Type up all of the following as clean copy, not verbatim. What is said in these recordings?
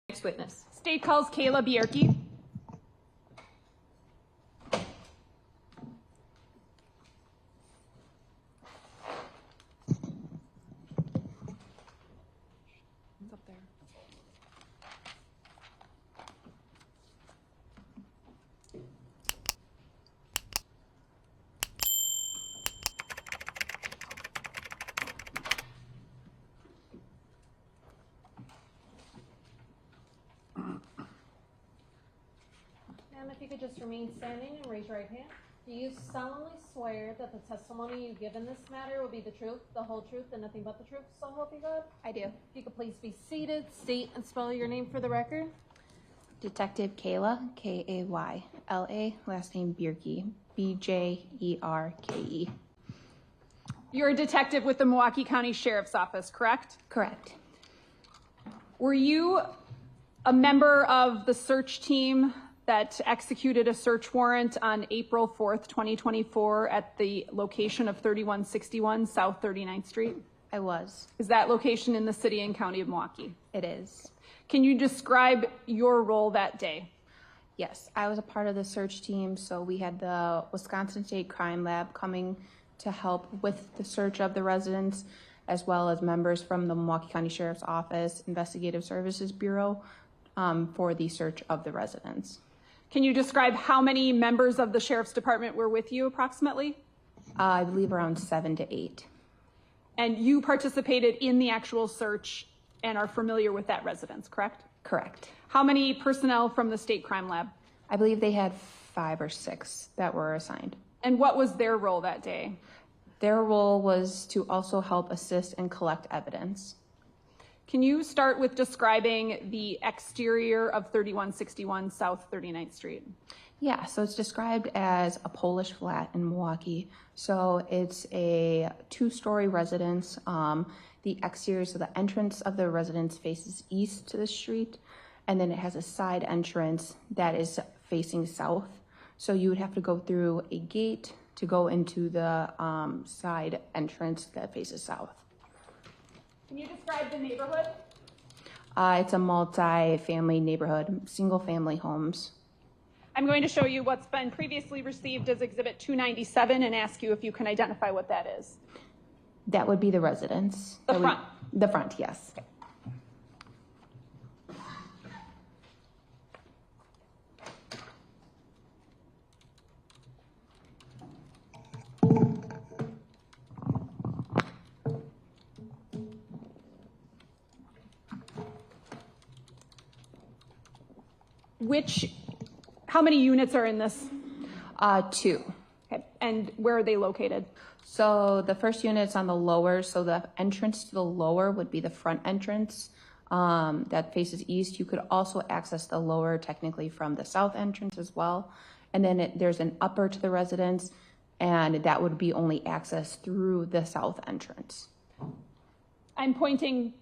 Next witness. State calls Kayla Bjerke. It's up there. Ma'am, if you could just remain standing and raise your right hand. Do you solemnly swear that the testimony you give in this matter will be the truth, the whole truth, and nothing but the truth, so help you God? I do. If you could please be seated, state and spell your name for the record. Detective Kayla, K-A-Y-L-A, last name Bjerke, B-J-E-R-K-E. You're a detective with the Milwaukee County Sheriff's Office, correct? Correct. Were you a member of the search team that executed a search warrant on April 4th, 2024 at the location of 3161 South 39th Street? I was. Is that location in the city and county of Milwaukee? It is. Can you describe your role that day? Yes, I was a part of the search team, so we had the Wisconsin State Crime Lab coming to help with the search of the residents, as well as members from the Milwaukee County Sheriff's Office Investigative Services Bureau for the search of the residents. Can you describe how many members of the Sheriff's Department were with you approximately? I believe around 7 to 8. And you participated in the actual search and are familiar with that residence, correct? Correct. How many personnel from the State Crime Lab? I believe they had 5 or 6 that were assigned. And what was their role that day? Their role was to also help assist and collect evidence. Can you start with describing the exterior of 3161 South 39th Street? Yeah, so it's described as a Polish flat in Milwaukee. So it's a 2-story residence. The exterior, so the entrance of the residence faces east to the street, and then it has a side entrance that is facing south. So you would have to go through a gate to go into the side entrance that faces south. Can you describe the neighborhood? It's a multi-family neighborhood, single-family homes. I'm going to show you what's been previously received as Exhibit 297 and ask you if you can identify what that is. That would be the residence. The front? The front, yes. Okay. How many units are in this? 2. Okay. And where are they located? So the first unit's on the lower, so the entrance to the lower would be the front entrance that faces east. You could also access the lower technically from the south entrance as well. And then there's an upper to the residence, and that would be only accessed through the south entrance. I'm pointing.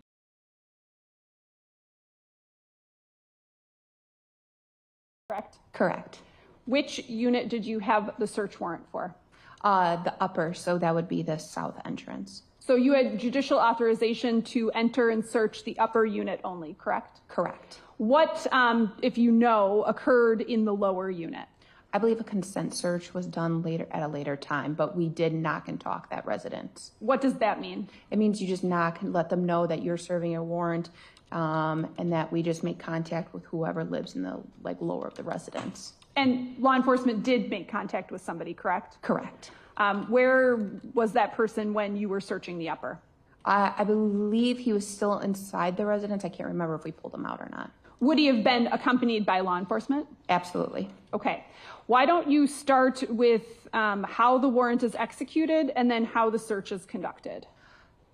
Correct? Correct. Which unit did you have the search warrant for? The upper, so that would be the south entrance. So you had judicial authorization to enter and search the upper unit only, correct? Correct. What, if you know, occurred in the lower unit? I believe a consent search was done later at a later time, but we did knock and talk that residence. What does that mean? It means you just knock and let them know that you're serving a warrant, and that we just make contact with whoever lives in the lower of the residence. And law enforcement did make contact with somebody, correct? Correct. Where was that person when you were searching the upper? I believe he was still inside the residence. I can't remember if we pulled him out or not. Would he have been accompanied by law enforcement? Absolutely. Okay. Why don't you start with how the warrant is executed and then how the search is conducted?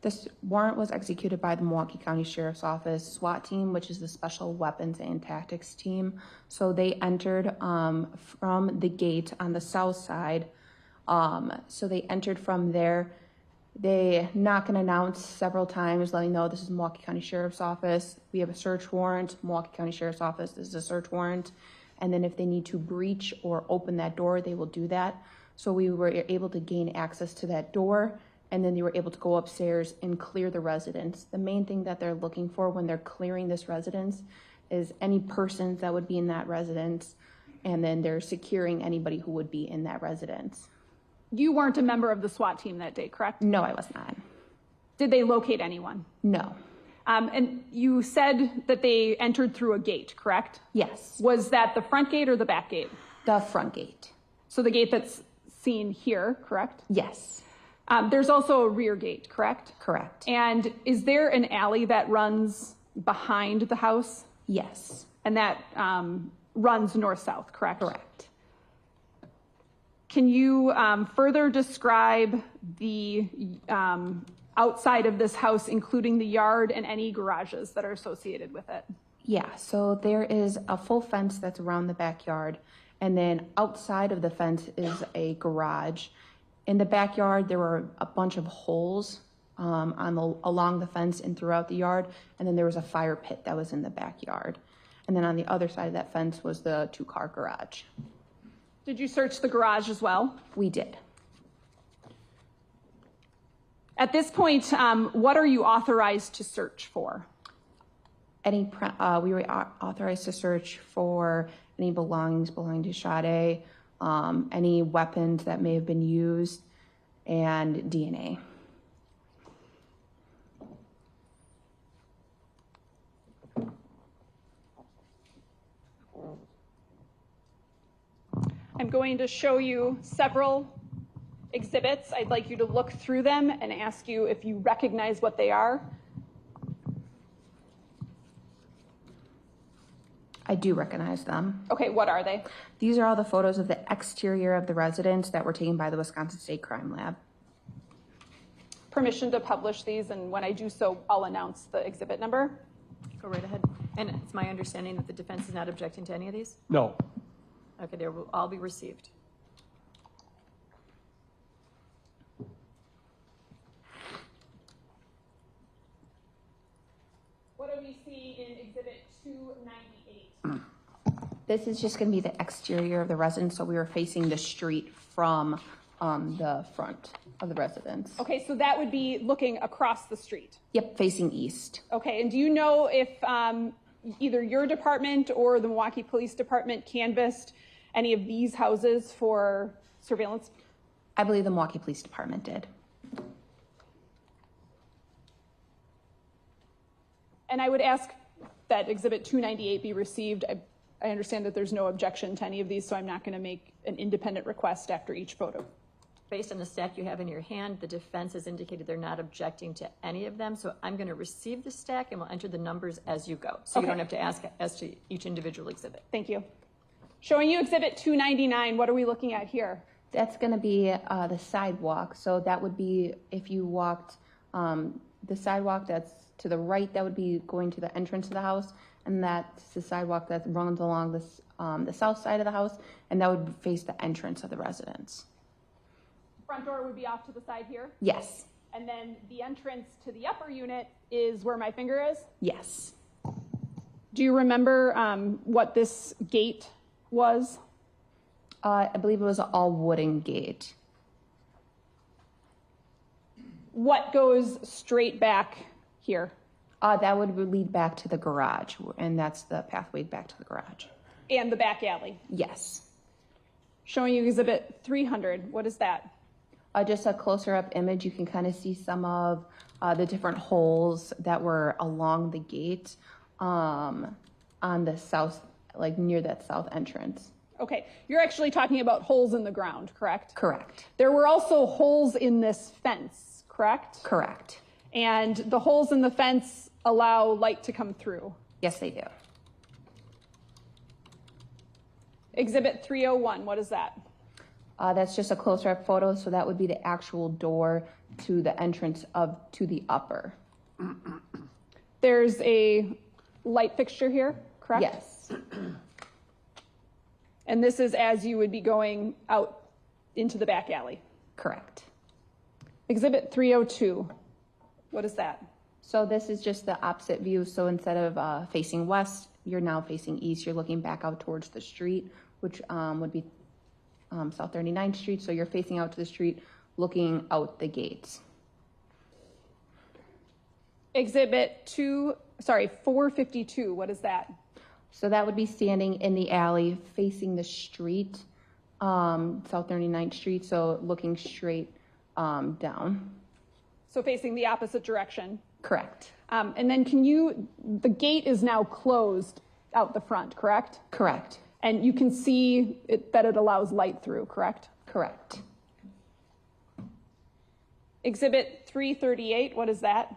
This warrant was executed by the Milwaukee County Sheriff's Office SWAT team, which is the Special Weapons and Tactics team. So they entered from the gate on the south side. So they entered from there. They knock and announce several times, letting know this is Milwaukee County Sheriff's Office. We have a search warrant. Milwaukee County Sheriff's Office, this is a search warrant. And then if they need to breach or open that door, they will do that. So we were able to gain access to that door, and then they were able to go upstairs and clear the residence. The main thing that they're looking for when they're clearing this residence is any persons that would be in that residence, and then they're securing anybody who would be in that residence. You weren't a member of the SWAT team that day, correct? No, I was not. Did they locate anyone? No. And you said that they entered through a gate, correct? Yes. Was that the front gate or the back gate? The front gate. So the gate that's seen here, correct? Yes. There's also a rear gate, correct? Correct. And is there an alley that runs behind the house? Yes. And that runs north-south, correct? Correct. Can you further describe the outside of this house, including the yard and any garages that are associated with it? Yeah, so there is a full fence that's around the backyard, and then outside of the fence is a garage. In the backyard, there were a bunch of holes along the fence and throughout the yard, and then there was a fire pit that was in the backyard. And then on the other side of that fence was the two-car garage. Did you search the garage as well? We did. At this point, what are you authorized to search for? We were authorized to search for any belongings belonging to Sade, any weapons that may have been used, and DNA. I'm going to show you several exhibits. I'd like you to look through them and ask you if you recognize what they are. I do recognize them. Okay, what are they? These are all the photos of the exterior of the residence that were taken by the Wisconsin State Crime Lab. Permission to publish these, and when I do so, I'll announce the exhibit number. Go right ahead. And it's my understanding that the defense is not objecting to any of these? No. Okay, they will all be received. What do we see in exhibit 298? This is just going to be the exterior of the residence, so we were facing the street from the front of the residence. Okay, so that would be looking across the street. Yep, facing east. Okay, and do you know if either your department or the Milwaukee Police Department canvassed any of these houses for surveillance? I believe the Milwaukee Police Department did. And I would ask that exhibit 298 be received. I understand that there's no objection to any of these, so I'm not going to make an independent request after each photo. Based on the stack you have in your hand, the defense has indicated they're not objecting to any of them. So I'm going to receive the stack and we'll enter the numbers as you go. So Okay. you don't have to ask as to each individual exhibit. Thank you. Showing you exhibit 299, what are we looking at here? That's going to be the sidewalk. So that would be if you walked the sidewalk that's to the right, that would be going to the entrance of the house. And that's the sidewalk that runs along this, the south side of the house. And that would face the entrance of the residence. Front door would be off to the side here. Yes. And then the entrance to the upper unit is where my finger is. Yes. Do you remember what this gate was? I believe it was an all wooden gate. What goes straight back here? That would lead back to the garage, and that's the pathway back to the garage. And the back alley. Yes. Showing you exhibit 300. What is that? Just a closer up image, you can kind of see some of the different holes that were along the gate on the south, like near that south entrance. Okay, you're actually talking about holes in the ground, correct? Correct. There were also holes in this fence, correct? Correct. And the holes in the fence allow light to come through. Yes, they do. Exhibit 301, what is that? That's just a closer up photo, so that would be the actual door to the entrance to the upper. There's a light fixture here, correct? Yes. And this is as you would be going out into the back alley. Correct. Exhibit 302, what is that? So this is just the opposite view. So instead of facing west, you're now facing east. You're looking back out towards the street, which would be South 39th Street. So you're facing out to the street, looking out the gates. Exhibit 452, what is that? So that would be standing in the alley facing the street, South 39th Street, so looking straight down. So facing the opposite direction. Correct. And then the gate is now closed out the front, correct? Correct. And you can see that it allows light through, correct? Correct. Exhibit 338, what is that?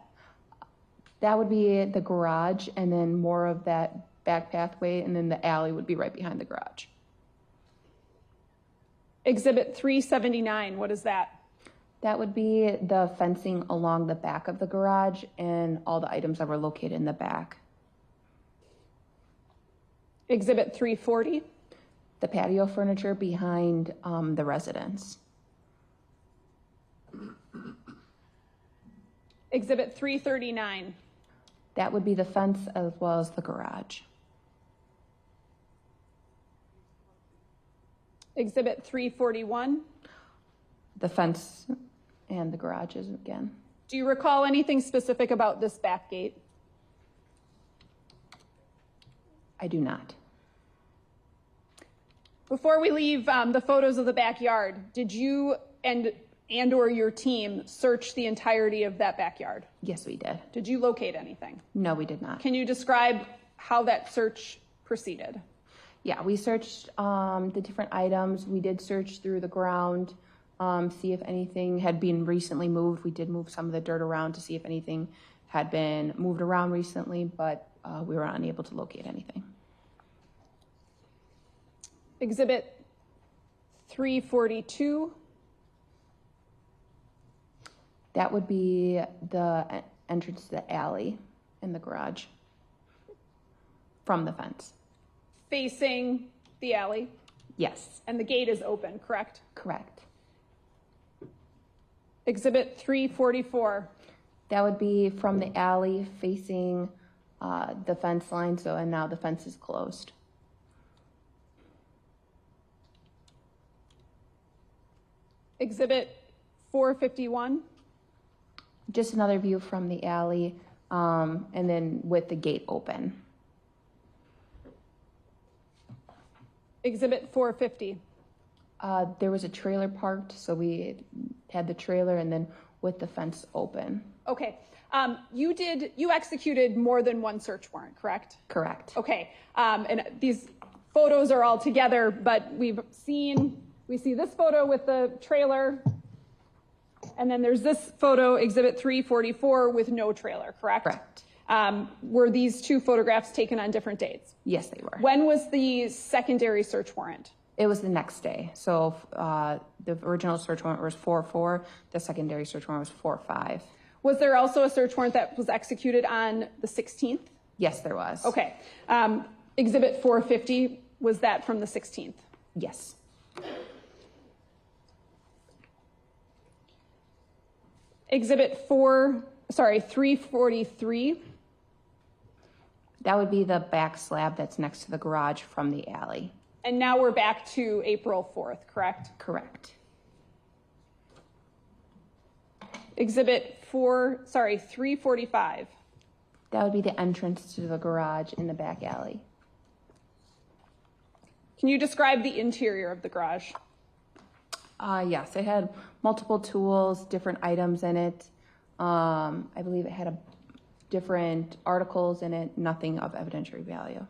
That would be the garage, and then more of that back pathway, and then the alley would be right behind the garage. Exhibit 379, what is that? That would be the fencing along the back of the garage and all the items that were located in the back. Exhibit 340, The patio furniture behind the residence. Exhibit 339, That would be the fence as well as the garage. Exhibit 341. The fence and the garages again. Do you recall anything specific about this back gate? I do not. Before we leave the photos of the backyard, did you and or your team search the entirety of that backyard? Yes, we did. Did you locate anything? No, we did not. Can you describe how that search proceeded? Yeah, we searched the different items. We did search through the ground, see if anything had been recently moved. We did move some of the dirt around to see if anything had been moved around recently, but we were unable to locate anything. Exhibit 342. That would be the entrance to the alley in the garage from the fence. Facing the alley, Yes, and the gate is open, correct? correct. Exhibit 344. That would be from the alley facing the fence line, and now the fence is closed. Exhibit 451. Just another view from the alley, and then with the gate open. Exhibit 450. There was a trailer parked, so we had the trailer and then with the fence open. Okay. You executed more than one search warrant, correct? Correct. Okay. And these photos are all together, but we see this photo with the trailer, and then there's this photo, Exhibit 344, with no trailer, correct? Correct. Were these two photographs taken on different dates? Yes, they were. When was the secondary search warrant? It was the next day. So the original search warrant was 4-4. The secondary search warrant was 4-5. Was there also a search warrant that was executed on the 16th? Yes, there was. Okay. Exhibit 450, was that from the 16th? Yes. Exhibit 343. That would be the back slab that's next to the garage from the alley. And now we're back to April 4th, correct? Correct. Exhibit 345. That would be the entrance to the garage in the back alley. Can you describe the interior of the garage? Yes, it had multiple tools, different items in it. I believe it had different articles in it, nothing of evidentiary value.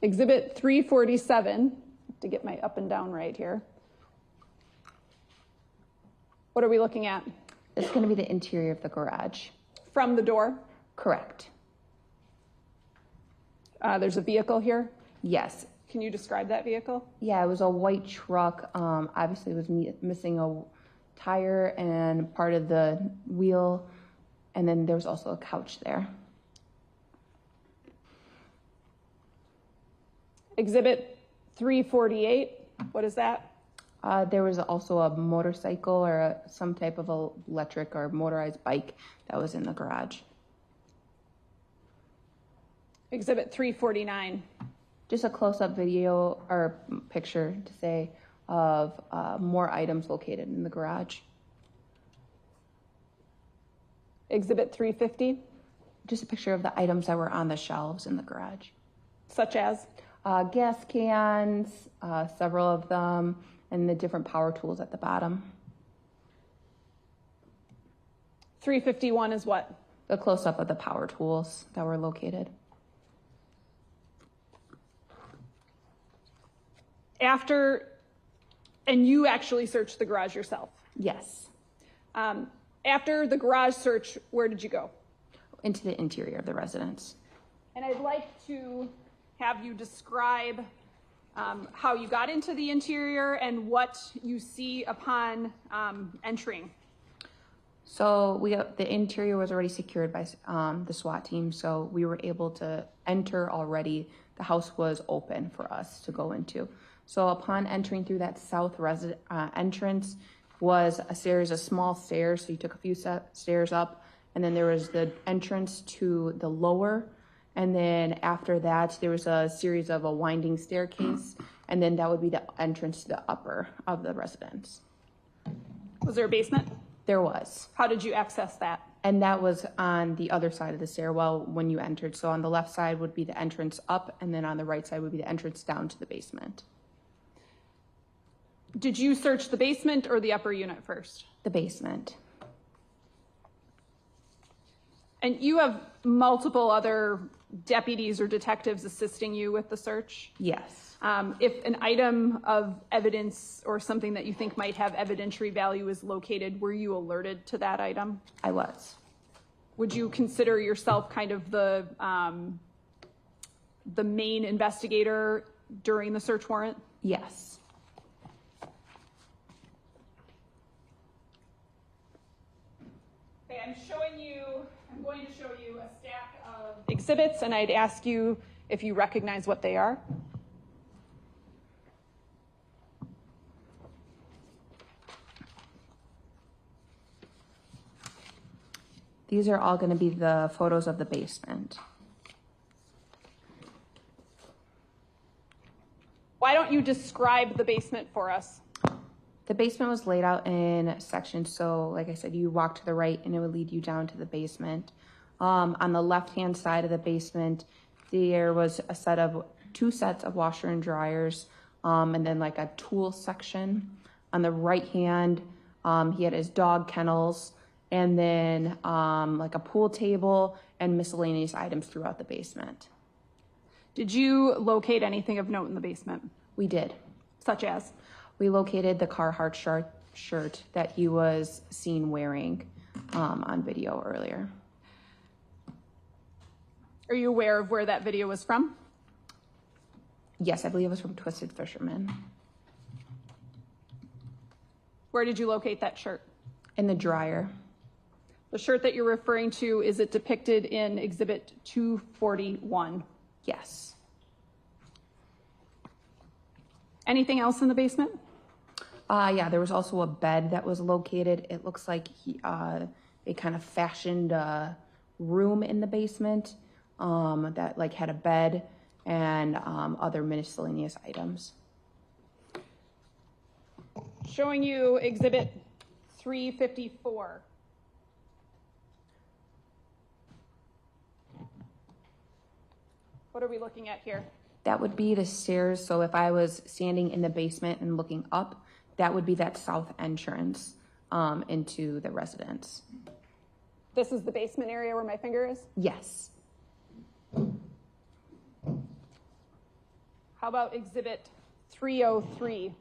Exhibit 347, to get my up and down right here. What are we looking at? It's going to be the interior of the garage. From the door? Correct. There's a vehicle here. Yes. Can you describe that vehicle? Yeah, it was a white truck. Obviously, it was missing a tire and part of the wheel, and then there was also a couch there. Exhibit 348, what is that? There was also a motorcycle or some type of electric or motorized bike that was in the garage. Exhibit 349. Just a close-up video or picture to say of more items located in the garage. Exhibit 350, Just a picture of the items that were on the shelves in the garage. such as? Gas cans, several of them, and the different power tools at the bottom. 351 is what? The close-up of the power tools that were located. After, and you actually searched the garage yourself. Yes, After the garage search, where did you go? into the interior of the residence. And I'd like to have you describe how you got into the interior and what you see upon entering. So the interior was already secured by the SWAT team, so we were able to enter already. The house was open for us to go into. So upon entering through that south entrance was a series of small stairs. So you took a few stairs up, and then there was the entrance to the lower. And then after that, there was a series of a winding staircase, and then that would be the entrance to the upper of the residence. Was there a basement? There was. How did you access that? And that was on the other side of the stairwell when you entered. So on the left side would be the entrance up, and then on the right side would be the entrance down to the basement. Did you search the basement or the upper unit first? The basement. And you have multiple other deputies or detectives assisting you with the search? Yes. If an item of evidence or something that you think might have evidentiary value is located, were you alerted to that item? I was. Would you consider yourself kind of the main investigator during the search warrant? Yes. Okay, I'm going to show you a stack of exhibits, and I'd ask you if you recognize what they are. These are all going to be the photos of the basement. Why don't you describe the basement for us? The basement was laid out in sections. So like I said, you walk to the right and it would lead you down to the basement. On the left-hand side of the basement, there was two sets of washer and dryers, and then like a tool section. On the right hand, he had his dog kennels, and then like a pool table and miscellaneous items throughout the basement. Did you locate anything of note in the basement? We did. Such as? We located the Carhartt shirt that he was seen wearing on video earlier. Are you aware of where that video was from? Yes, I believe it was from Twisted Fisherman. Where did you locate that shirt? In the dryer. The shirt that you're referring to, is it depicted in Exhibit 241? Yes. Anything else in the basement? Yeah, there was also a bed that was located. It looks like they kind of fashioned a room in the basement that like had a bed and other miscellaneous items. Showing you Exhibit 354. What are we looking at here? That would be the stairs. So if I was standing in the basement and looking up, that would be that south entrance into the residence. This is the basement area where my finger is? Yes. How about Exhibit 303?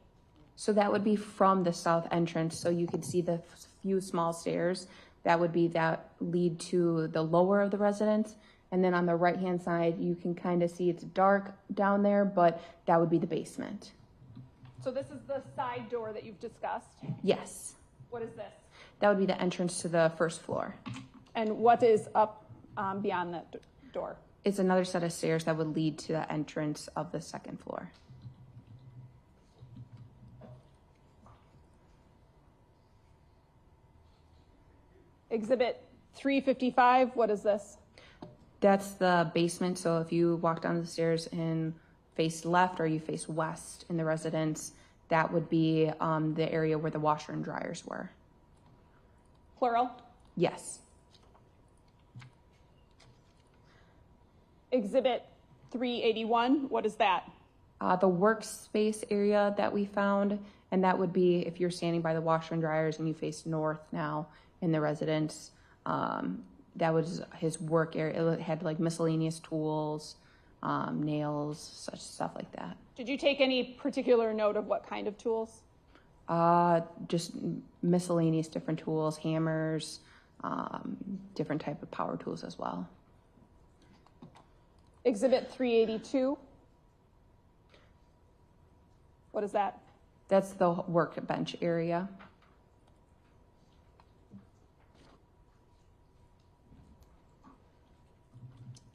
So that would be from the south entrance. So you could see the few small stairs. That would be that lead to the lower of the residence. And then on the right-hand side, you can kind of see it's dark down there, but that would be the basement. So this is the side door that you've discussed. Yes. What is this? That would be the entrance to the first floor. And what is up beyond that door? It's another set of stairs that would lead to the entrance of the second floor. Exhibit 355, what is this? That's the basement. So if you walk down the stairs and face left or you face west in the residence, that would be the area where the washer and dryers were. Plural? Yes. Exhibit 381, what is that? The workspace area that we found, and that would be if you're standing by the washer and dryers and you face north now in the residence, that was his work area. It had like miscellaneous tools, nails, such stuff like that. Did you take any particular note of what kind of tools? Just miscellaneous different tools, hammers, different type of power tools as well. Exhibit 382. What is that? That's the workbench area.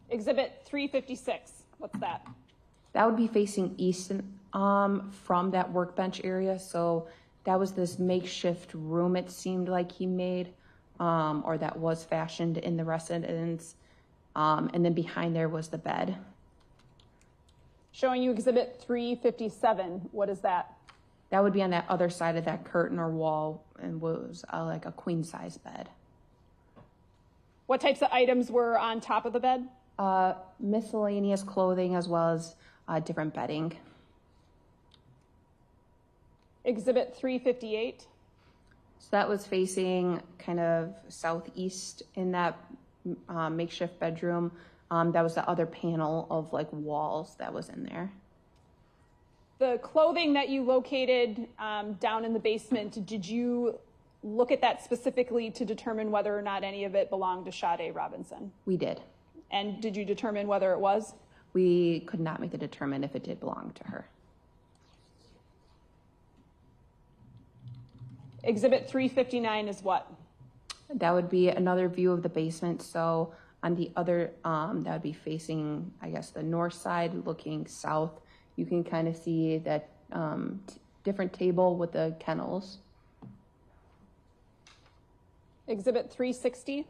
Exhibit 356. What's that? That would be facing east from that workbench area. So that was this makeshift room it seemed like he made, or that was fashioned in the residence. And then behind there was the bed. Showing you exhibit 357. What is that? That would be on that other side of that curtain or wall, and was like a queen size bed. What types of items were on top of the bed? Miscellaneous clothing as well as different bedding. Exhibit 358. So that was facing kind of southeast in that makeshift bedroom. That was the other panel of like walls that was in there. The clothing that you located down in the basement, did you look at that specifically to determine whether or not any of it belonged to Sade Robinson? We did. And did you determine whether it was? We could not make the determine if it did belong to her. Exhibit 359 is what? That would be another view of the basement. So on the other, that would be facing, I guess, the north side, looking south. You can kind of see that different table with the kennels. Exhibit 360.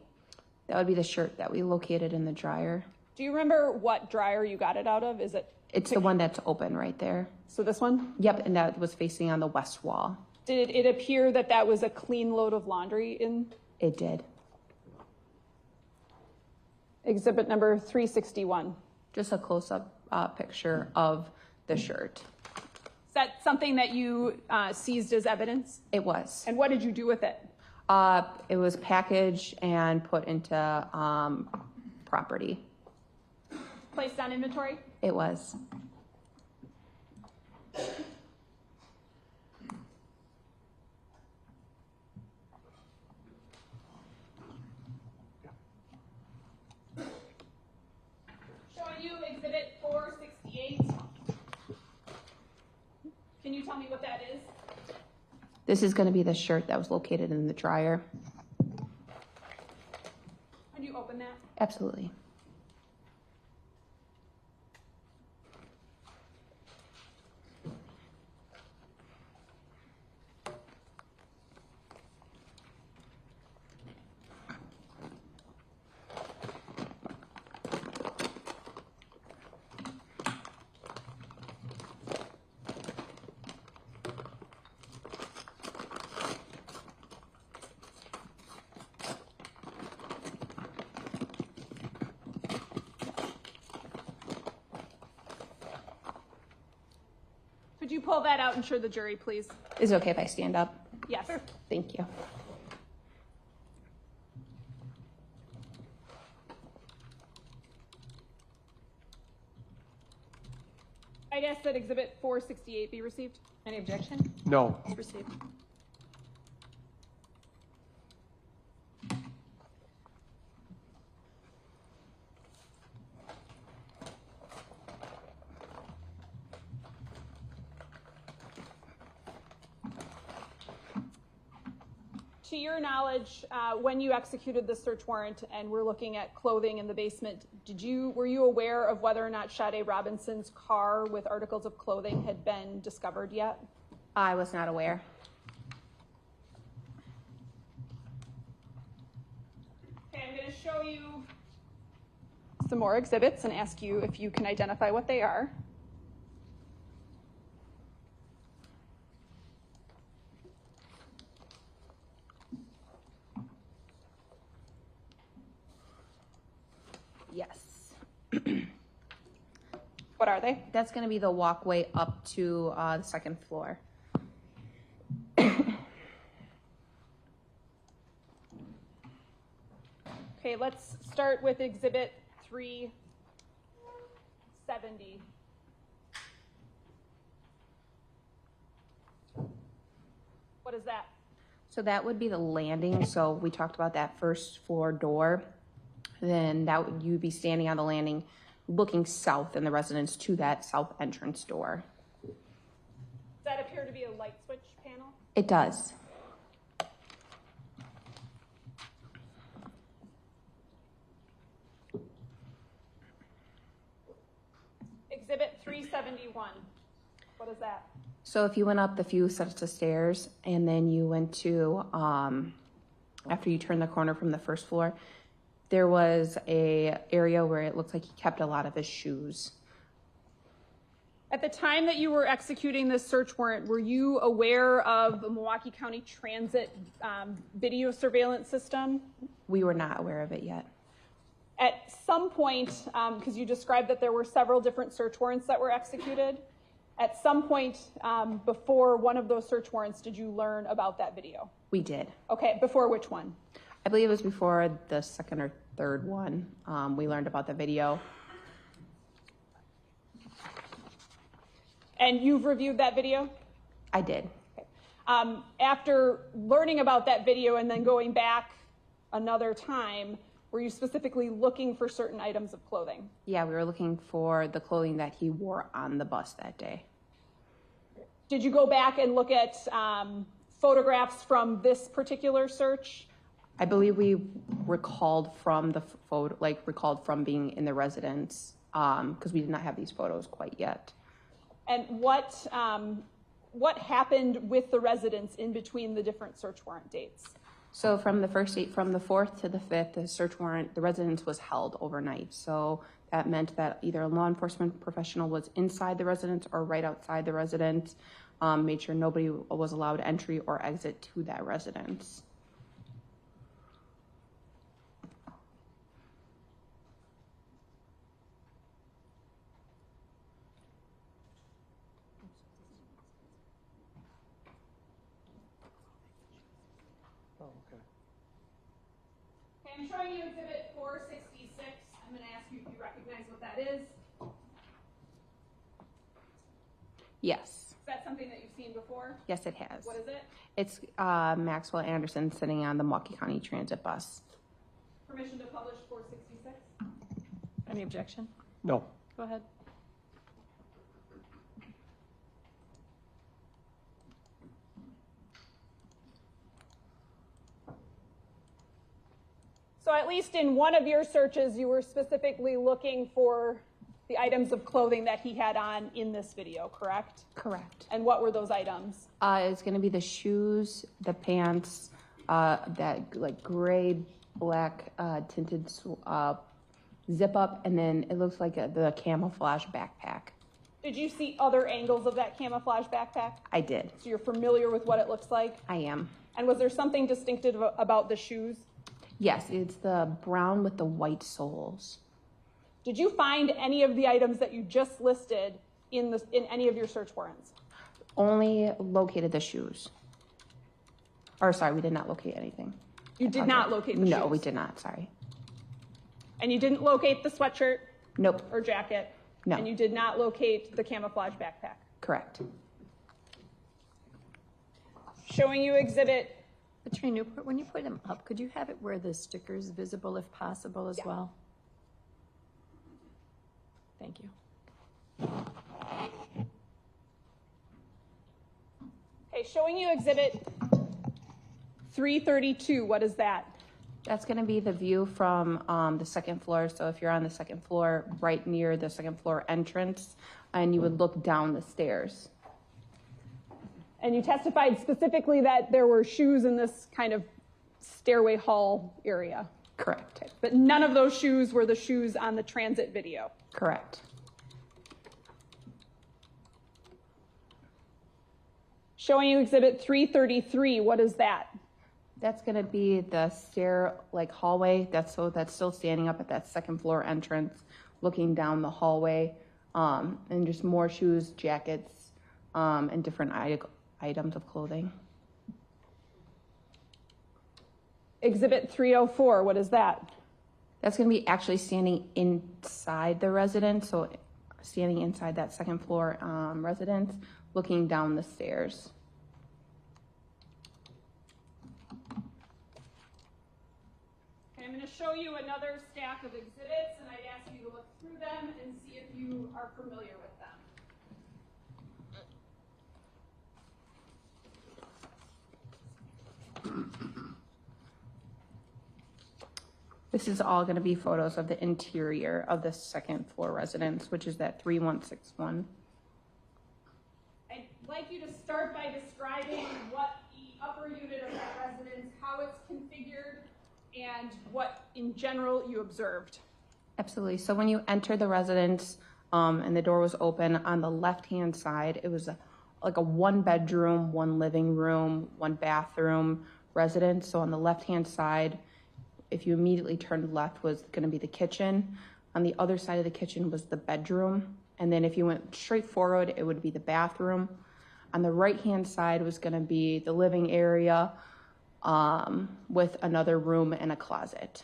That would be the shirt that we located in the dryer. Do you remember what dryer you got it out of? Is it? It's the one that's open right there. So this one? Yep, and that was facing on the west wall. Did it appear that that was a clean load of laundry in? It did. Exhibit number 361. Just a close-up picture of the shirt. Is that something that you seized as evidence? It was. And what did you do with it? It was packaged and put into property. Placed on inventory? It was. Showing you exhibit 468. Can you tell me what that is? This is going to be the shirt that was located in the dryer. Can you open that? Absolutely. Could you pull that out and show the jury, please? Is it okay if I stand up? Yes. Thank you. I'd ask that exhibit 468 be received. Any objection? No. It's received. To your knowledge, when you executed the search warrant and we're looking at clothing in the basement, were you aware of whether or not Sade Robinson's car with articles of clothing had been discovered yet? I was not aware. Okay, I'm going to show you some more exhibits and ask you if you can identify what they are. Yes. What are they? That's going to be the walkway up to the second floor. Okay, let's start with Exhibit 370. What is that? So that would be the landing. So we talked about that first floor door. Then you'd be standing on the landing looking south in the residence to that south entrance door. Does that appear to be a light switch panel? It does. Exhibit 371. What is that? So if you went up the few sets of stairs and then you went to, after you turned the corner from the first floor, there was a area where it looked like he kept a lot of his shoes. At the time that you were executing this search warrant, were you aware of the Milwaukee County Transit video surveillance system? We were not aware of it yet. At some point, because you described that there were several different search warrants that were executed, at some point before one of those search warrants, did you learn about that video? We did. Okay, before which one? I believe it was before the second or third one. We learned about the video. And you've reviewed that video? I did. Okay. After learning about that video and then going back another time, were you specifically looking for certain items of clothing? Yeah, we were looking for the clothing that he wore on the bus that day. Did you go back and look at photographs from this particular search? I believe we recalled from the photo, recalled from being in the residence, because we did not have these photos quite yet. And what happened with the residents in between the different search warrant dates? So from the first date, from the 4th to the 5th, the search warrant, the residence was held overnight. So that meant that either a law enforcement professional was inside the residence or right outside the residence, made sure nobody was allowed entry or exit to that residence. I'm showing you Exhibit 466. I'm going to ask you if you recognize what that is. Yes. Is that something that you've seen before? Yes, it has. What is it? It's Maxwell Anderson sitting on the Milwaukee County Transit bus. Permission to publish 466? Any objection? No. Go ahead. So at least in one of your searches, you were specifically looking for the items of clothing that he had on in this video, correct? Correct. And what were those items? It's going to be the shoes, the pants, that gray, black tinted zip up, and then it looks like the camouflage backpack. Did you see other angles of that camouflage backpack? I did. So you're familiar with what it looks like? I am. And was there something distinctive about the shoes? Yes, it's the brown with the white soles. Did you find any of the items that you just listed in any of your search warrants? Only located the shoes. Or sorry, we did not locate anything. You did not locate the shoes? No, we did not, sorry. And you didn't locate the sweatshirt? Nope. Or jacket? No. And you did not locate the camouflage backpack? Correct. Showing you Exhibit. Attorney Newport, when you put them up, could you have it where the sticker's visible if possible as well? Thank you. Okay, showing you Exhibit 332. What is that? That's going to be the view from the second floor. So if you're on the second floor, right near the second floor entrance, and you would look down the stairs. And you testified specifically that there were shoes in this kind of stairway hall area. Correct. Okay. But none of those shoes were the shoes on the transit video. Correct. Showing you Exhibit 333. What is that? That's going to be the stair hallway that's still standing up at that second floor entrance looking down the hallway, and just more shoes, jackets, and different items of clothing. Exhibit 304, what is that? That's going to be actually standing inside the residence, so standing inside that second floor residence, looking down the stairs. Okay, I'm going to show you another stack of exhibits, and I'd ask you to look through them and see if you are familiar with them. This is all going to be photos of the interior of the second floor residence, which is that 3161. I'd like you to start by describing what the upper unit of that residence, how it's configured, and what in general you observed. Absolutely. So when you enter the residence and the door was open, on the left-hand side, it was like a one bedroom, one living room, one bathroom residence. So on the left-hand side, if you immediately turned left, was going to be the kitchen. On the other side of the kitchen was the bedroom. And then if you went straight forward, it would be the bathroom. On the right-hand side was going to be the living area with another room and a closet.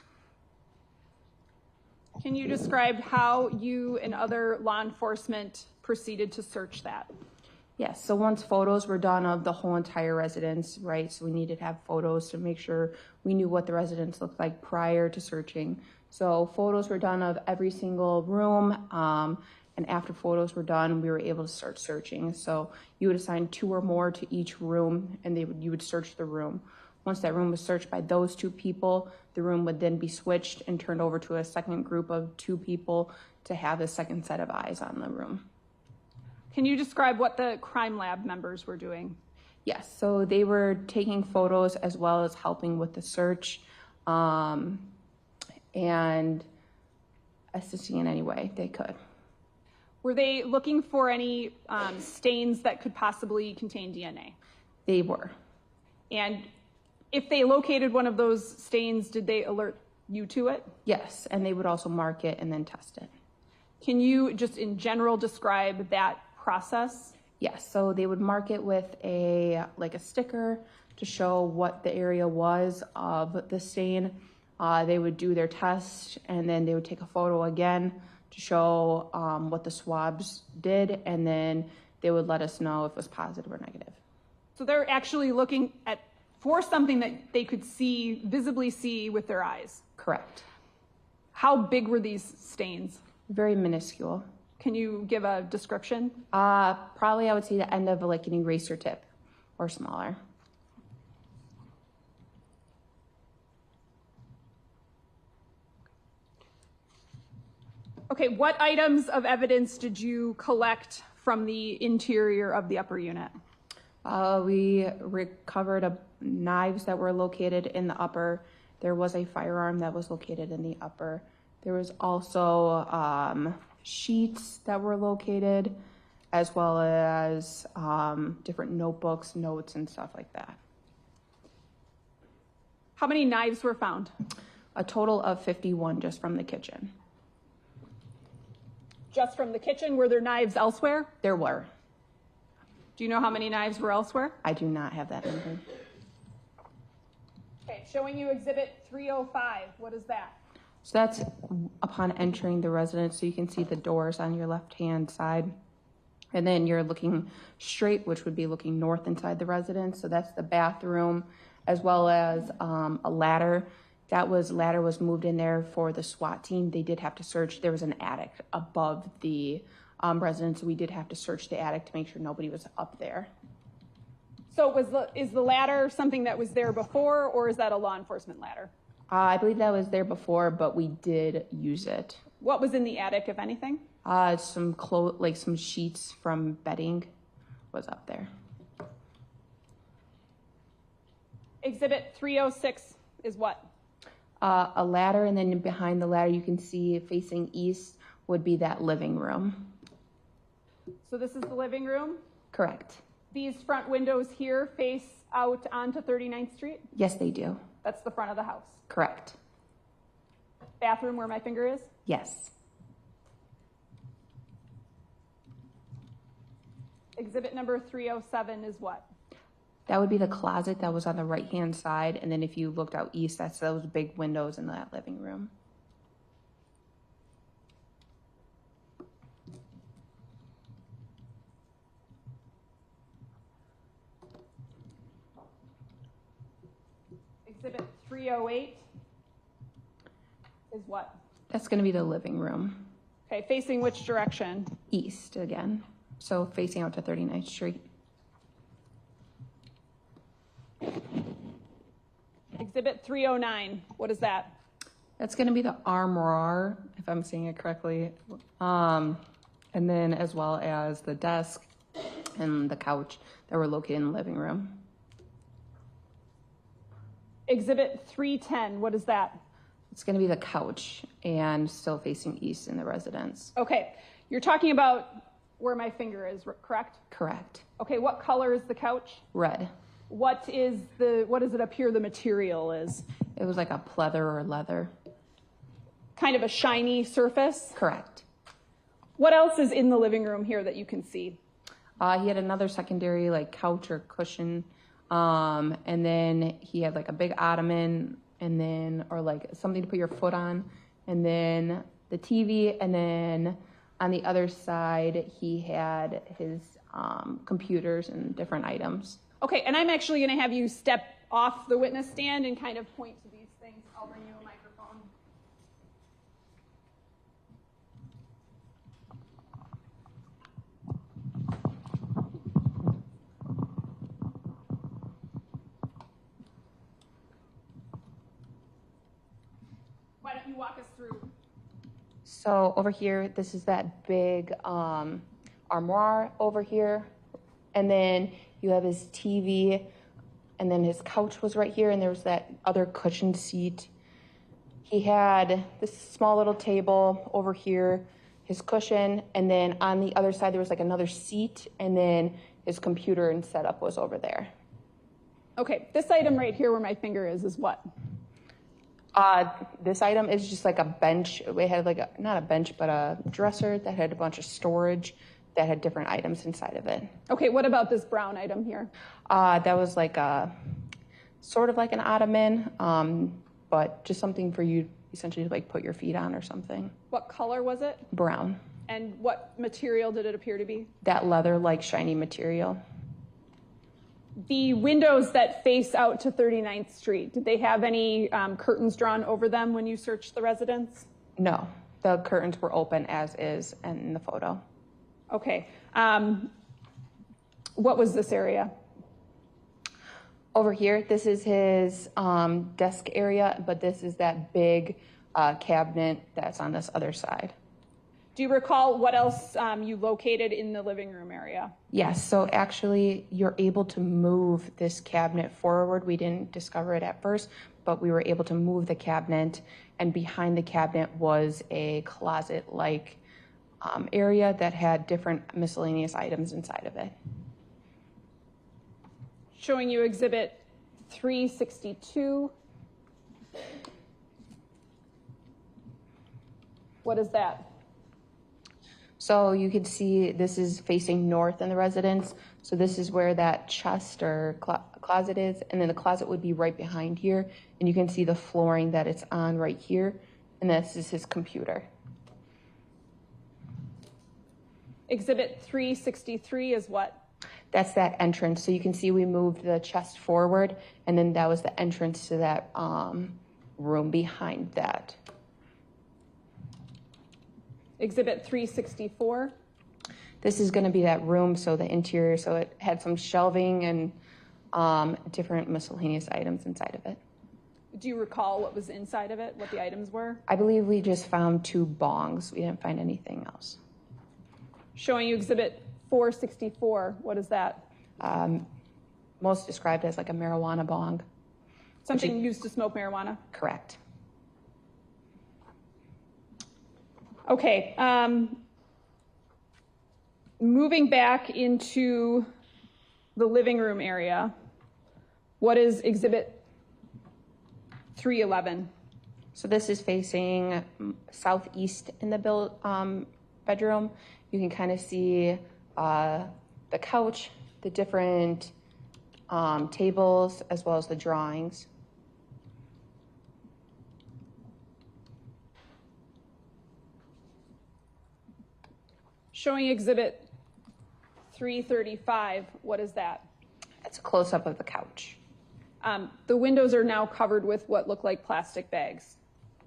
Can you describe how you and other law enforcement proceeded to search that? Yes, so once photos were done of the whole entire residence, right, so we needed to have photos to make sure we knew what the residence looked like prior to searching. So photos were done of every single room, and after photos were done, we were able to start searching. So you would assign 2 or more to each room, and you would search the room. Once that room was searched by those 2 people, the room would then be switched and turned over to a second group of 2 people to have a second set of eyes on the room. Can you describe what the crime lab members were doing? Yes, so they were taking photos as well as helping with the search and assisting in any way they could. Were they looking for any stains that could possibly contain DNA? They were. And if they located one of those stains, did they alert you to it? Yes, and they would also mark it and then test it. Can you just in general describe that process? Yes, so they would mark it with a sticker to show what the area was of the stain. They would do their test, and then they would take a photo again to show what the swabs did, and then they would let us know if it was positive or negative. So they're actually looking for something that they could visibly see with their eyes. Correct. How big were these stains? Very minuscule. Can you give a description? Probably I would say the end of an eraser tip or smaller. Okay, what items of evidence did you collect from the interior of the upper unit? We recovered knives that were located in the upper. There was a firearm that was located in the upper. There was also sheets that were located, as well as different notebooks, notes, and stuff like that. How many knives were found? A total of 51 just from the kitchen. Just from the kitchen? Were there knives elsewhere? There were. Do you know how many knives were elsewhere? I do not have that number. Okay, showing you exhibit 305. What is that? So that's upon entering the residence, so you can see the doors on your left-hand side. And then you're looking straight, which would be looking north inside the residence. So that's the bathroom, as well as a ladder. Ladder was moved in there for the SWAT team. They did have to search. There was an attic above the residence, so we did have to search the attic to make sure nobody was up there. So is the ladder something that was there before, or is that a law enforcement ladder? I believe that was there before, but we did use it. What was in the attic, if anything? Some sheets from bedding was up there. Exhibit 306 is what? A ladder, and then behind the ladder you can see facing east would be that living room. So this is the living room? Correct. These front windows here face out onto 39th Street? Yes, they do. That's the front of the house. Correct. Bathroom where my finger is? Yes. Exhibit number 307 is what? That would be the closet that was on the right-hand side, and then if you looked out east, that's those big windows in that living room. Exhibit 308 is what? That's going to be the living room. Okay, facing which direction? East again, so facing out to 39th Street. Exhibit 309, what is that? That's going to be the armoire, if I'm saying it correctly, and then as well as the desk and the couch that were located in the living room. Exhibit 310, what is that? It's going to be the couch and still facing east in the residence. Okay, you're talking about where my finger is, correct? Correct. Okay, what color is the couch? Red. What does it appear the material is? It was like a pleather or leather. Kind of a shiny surface? Correct. What else is in the living room here that you can see? He had another secondary like couch or cushion, and then he had like a big ottoman, and then or like something to put your foot on, and then the TV, and then on the other side he had his computers and different items. Okay, and I'm actually going to have you step off the witness stand and kind of point to these things. I'll bring you a microphone. Why don't you walk us through? So over here, this is that big armoire over here, and then you have his TV, and then his couch was right here, and there was that other cushioned seat. He had this small little table over here, his cushion, and then on the other side there was like another seat, and then his computer and setup was over there. Okay, this item right here where my finger is what? This item is just like a bench. It had like not a bench, but a dresser that had a bunch of storage that had different items inside of it. Okay, what about this brown item here? That was like a sort of like an ottoman, but just something for you essentially to like put your feet on or something. What color was it? Brown. And what material did it appear to be? That leather-like shiny material. The windows that face out to 39th Street, did they have any curtains drawn over them when you searched the residence? No, the curtains were open as is in the photo. Okay. What was this area? Over here, this is his desk area, but this is that big cabinet that's on this other side. Do you recall what else you located in the living room area? Yes, so actually you're able to move this cabinet forward. We didn't discover it at first, but we were able to move the cabinet, and behind the cabinet was a closet-like area that had different miscellaneous items inside of it. Showing you exhibit 362. What is that? So you can see this is facing north in the residence. So this is where that chest or closet is, and then the closet would be right behind here. And you can see the flooring that it's on right here, and this is his computer. Exhibit 363 is what? That's that entrance. So you can see we moved the chest forward, and then that was the entrance to that room behind that. Exhibit 364. This is going to be that room, so the interior, so it had some shelving and different miscellaneous items inside of it. Do you recall what was inside of it, what the items were? I believe we just found 2 bongs. We didn't find anything else. Showing you exhibit 464. What is that? Most described as like a marijuana bong. Something used to smoke marijuana? Correct. Okay. Moving back into the living room area, what is exhibit 311? So this is facing southeast in the bedroom. You can kind of see the couch, the different tables, as well as the drawings. Showing exhibit 335, what is that? That's a close-up of the couch. The windows are now covered with what look like plastic bags.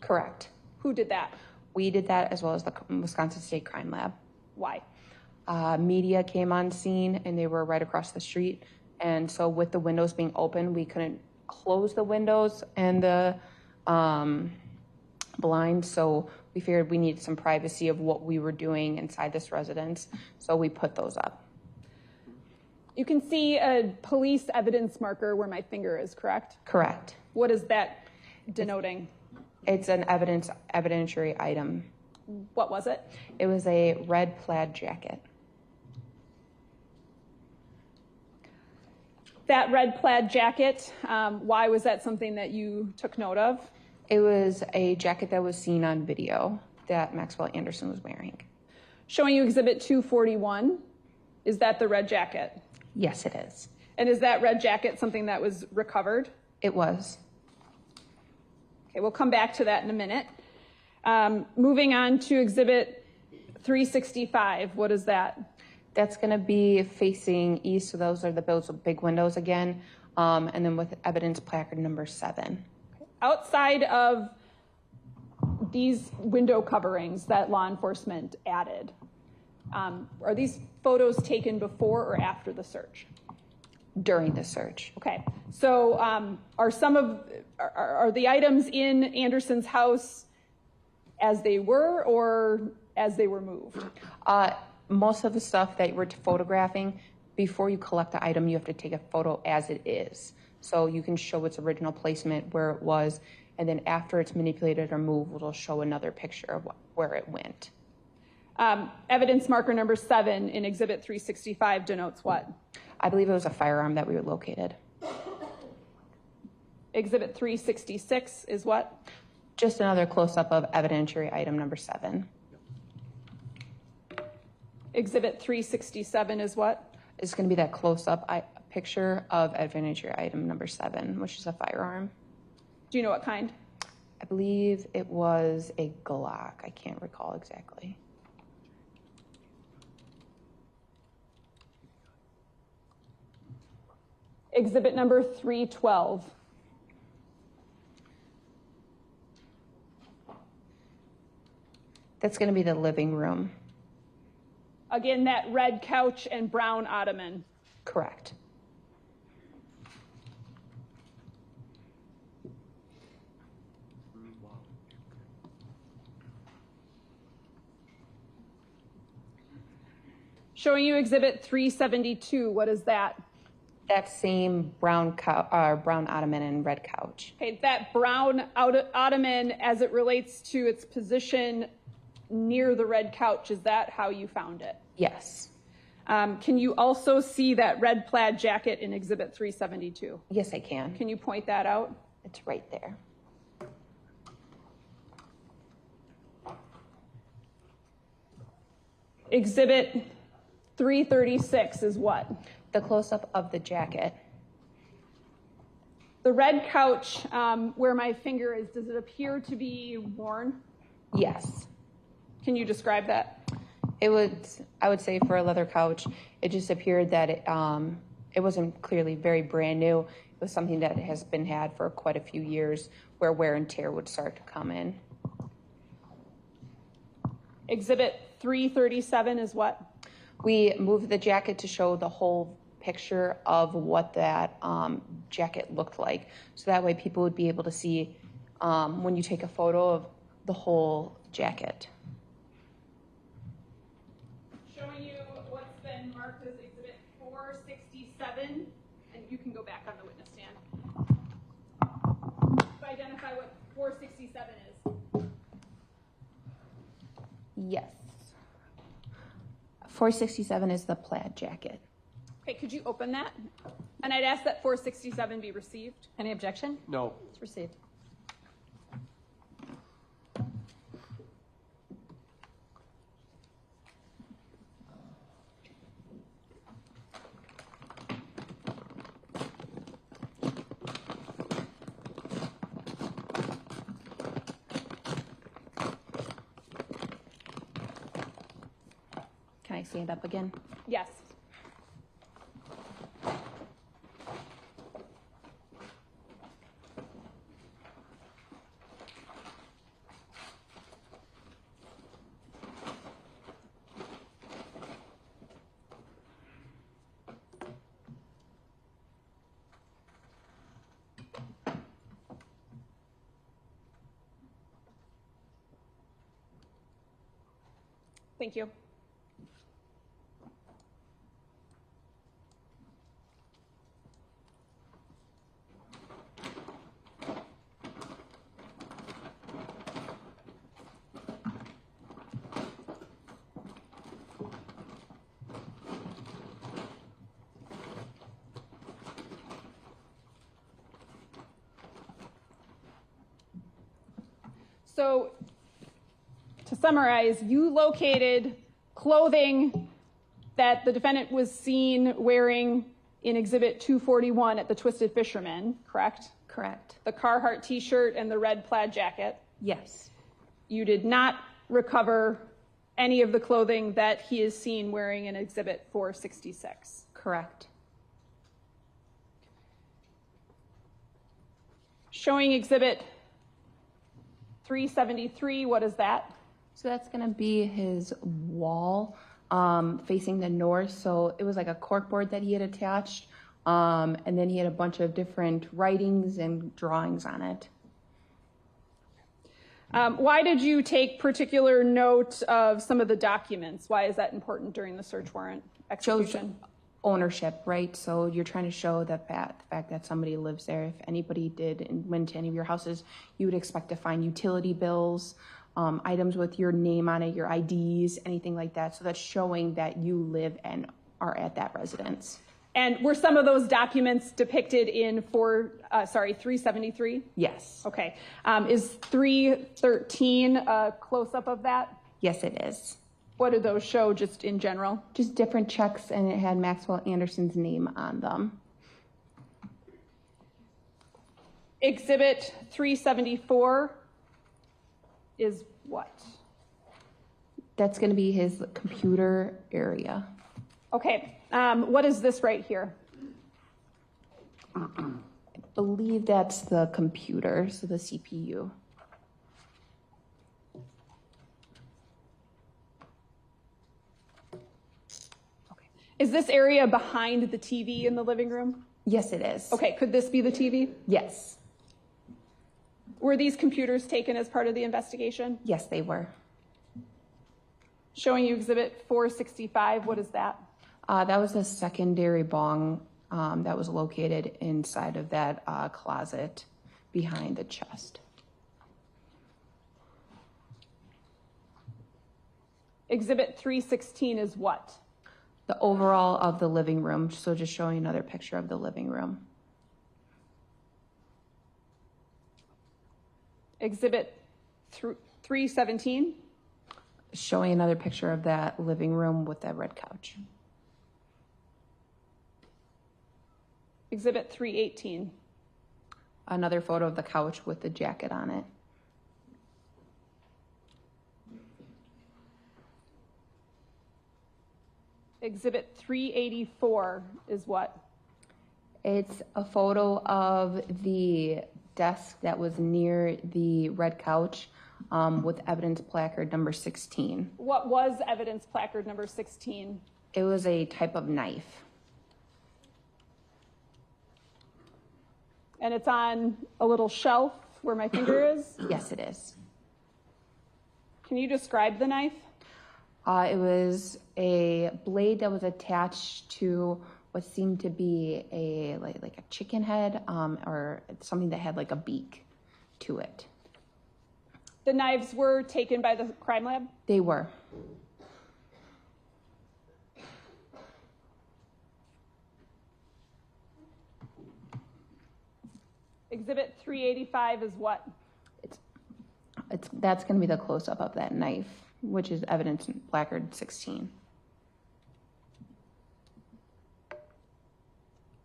Correct. Who did that? We did that as well as the Wisconsin State Crime Lab. Why? Media came on scene and they were right across the street. And so with the windows being open, we couldn't close the windows and the blinds. So we figured we needed some privacy of what we were doing inside this residence. So we put those up. You can see a police evidence marker where my finger is, correct? Correct. What is that denoting? It's an evidentiary item. What was it? It was a red plaid jacket. That red plaid jacket, why was that something that you took note of? It was a jacket that was seen on video that Maxwell Anderson was wearing. Showing you exhibit 241, is that the red jacket? Yes, it is. And is that red jacket something that was recovered? It was. Okay, we'll come back to that in a minute. Moving on to exhibit 365, what is that? That's going to be facing east, so those are those big windows again, and then with evidence placard number 7. Outside of these window coverings that law enforcement added, are these photos taken before or after the search? During the search. Okay, so are the items in Anderson's house as they were or as they were moved? Most of the stuff that we're photographing, before you collect the item, you have to take a photo as it is. So you can show its original placement, where it was, and then after it's manipulated or moved, it'll show another picture of where it went. Evidence marker number 7 in exhibit 365 denotes what? I believe it was a firearm that we located. Exhibit 366 is what? Just another close-up of evidentiary item number 7. Exhibit 367 is what? It's going to be that close-up picture of evidentiary item number 7, which is a firearm. Do you know what kind? I believe it was a Glock. I can't recall exactly. Exhibit number 312. That's going to be the living room. Again, that red couch and brown ottoman. Correct. Showing you exhibit 372, what is that? That same brown ottoman and red couch. Okay, that brown ottoman as it relates to its position near the red couch, is that how you found it? Yes. Can you also see that red plaid jacket in exhibit 372? Yes, I can. Can you point that out? It's right there. Exhibit 336 is what? The close-up of the jacket. The red couch, where my finger is, does it appear to be worn? Yes. Can you describe that? I would say for a leather couch, it just appeared that it wasn't clearly very brand new. It was something that has been had for quite a few years, where wear and tear would start to come in. Exhibit 337 is what? We moved the jacket to show the whole picture of what that jacket looked like. So that way people would be able to see when you take a photo of the whole jacket. Showing you what's been marked as exhibit 467, and you can go back on the witness stand. Identify what 467 is. Yes. 467 is the plaid jacket. Okay, could you open that? And I'd ask that 467 be received. Any objection? No. It's received. stand up again? Yes. Thank you. So, to summarize, you located clothing that the defendant was seen wearing in Exhibit 241 at the Twisted Fisherman, correct? Correct. The Carhartt t-shirt and the red plaid jacket. Yes. You did not recover any of the clothing that he is seen wearing in Exhibit 466. Correct. Showing Exhibit 373, what is that? So that's going to be his wall facing the north. So it was like a corkboard that he had attached. And then he had a bunch of different writings and drawings on it. Why did you take particular note of some of the documents? Why is that important during the search warrant execution? Shows ownership, right? So you're trying to show that the fact that somebody lives there. If anybody did and went to any of your houses, you would expect to find utility bills, items with your name on it, your IDs, anything like that. So that's showing that you live and are at that residence. And were some of those documents depicted in 373? Yes. Okay. Is 313 a close-up of that? Yes, it is. What did those show just in general? Just different checks, and it had Maxwell Anderson's name on them. Exhibit 374 is what? That's going to be his computer area. Okay. What is this right here? I believe that's the computer, so the CPU. Okay. Is this area behind the TV in the living room? Yes, it is. Okay. Could this be the TV? Yes. Were these computers taken as part of the investigation? Yes, they were. Showing you Exhibit 465, what is that? That was a secondary bong that was located inside of that closet behind the chest. Exhibit 316 is what? The overall of the living room, so just showing another picture of the living room. Exhibit 317? Showing another picture of that living room with that red couch. Exhibit 318. Another photo of the couch with the jacket on it. Exhibit 384 is what? It's a photo of the desk that was near the red couch with evidence placard number 16. What was evidence placard number 16? It was a type of knife. And it's on a little shelf where my finger is? Yes, it is. Can you describe the knife? It was a blade that was attached to what seemed to be a like a chicken head or something that had like a beak to it. The knives were taken by the crime lab? They were. Exhibit 385 is what? That's going to be the close-up of that knife, which is evidence in placard 16.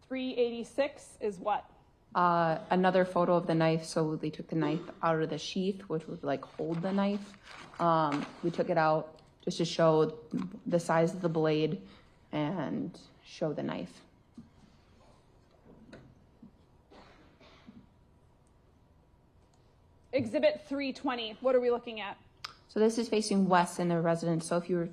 386 is what? Another photo of the knife. So they took the knife out of the sheath, which would like hold the knife. We took it out, just to show the size of the blade and show the knife. Exhibit 320, what are we looking at? So this is facing west in the residence. So if you were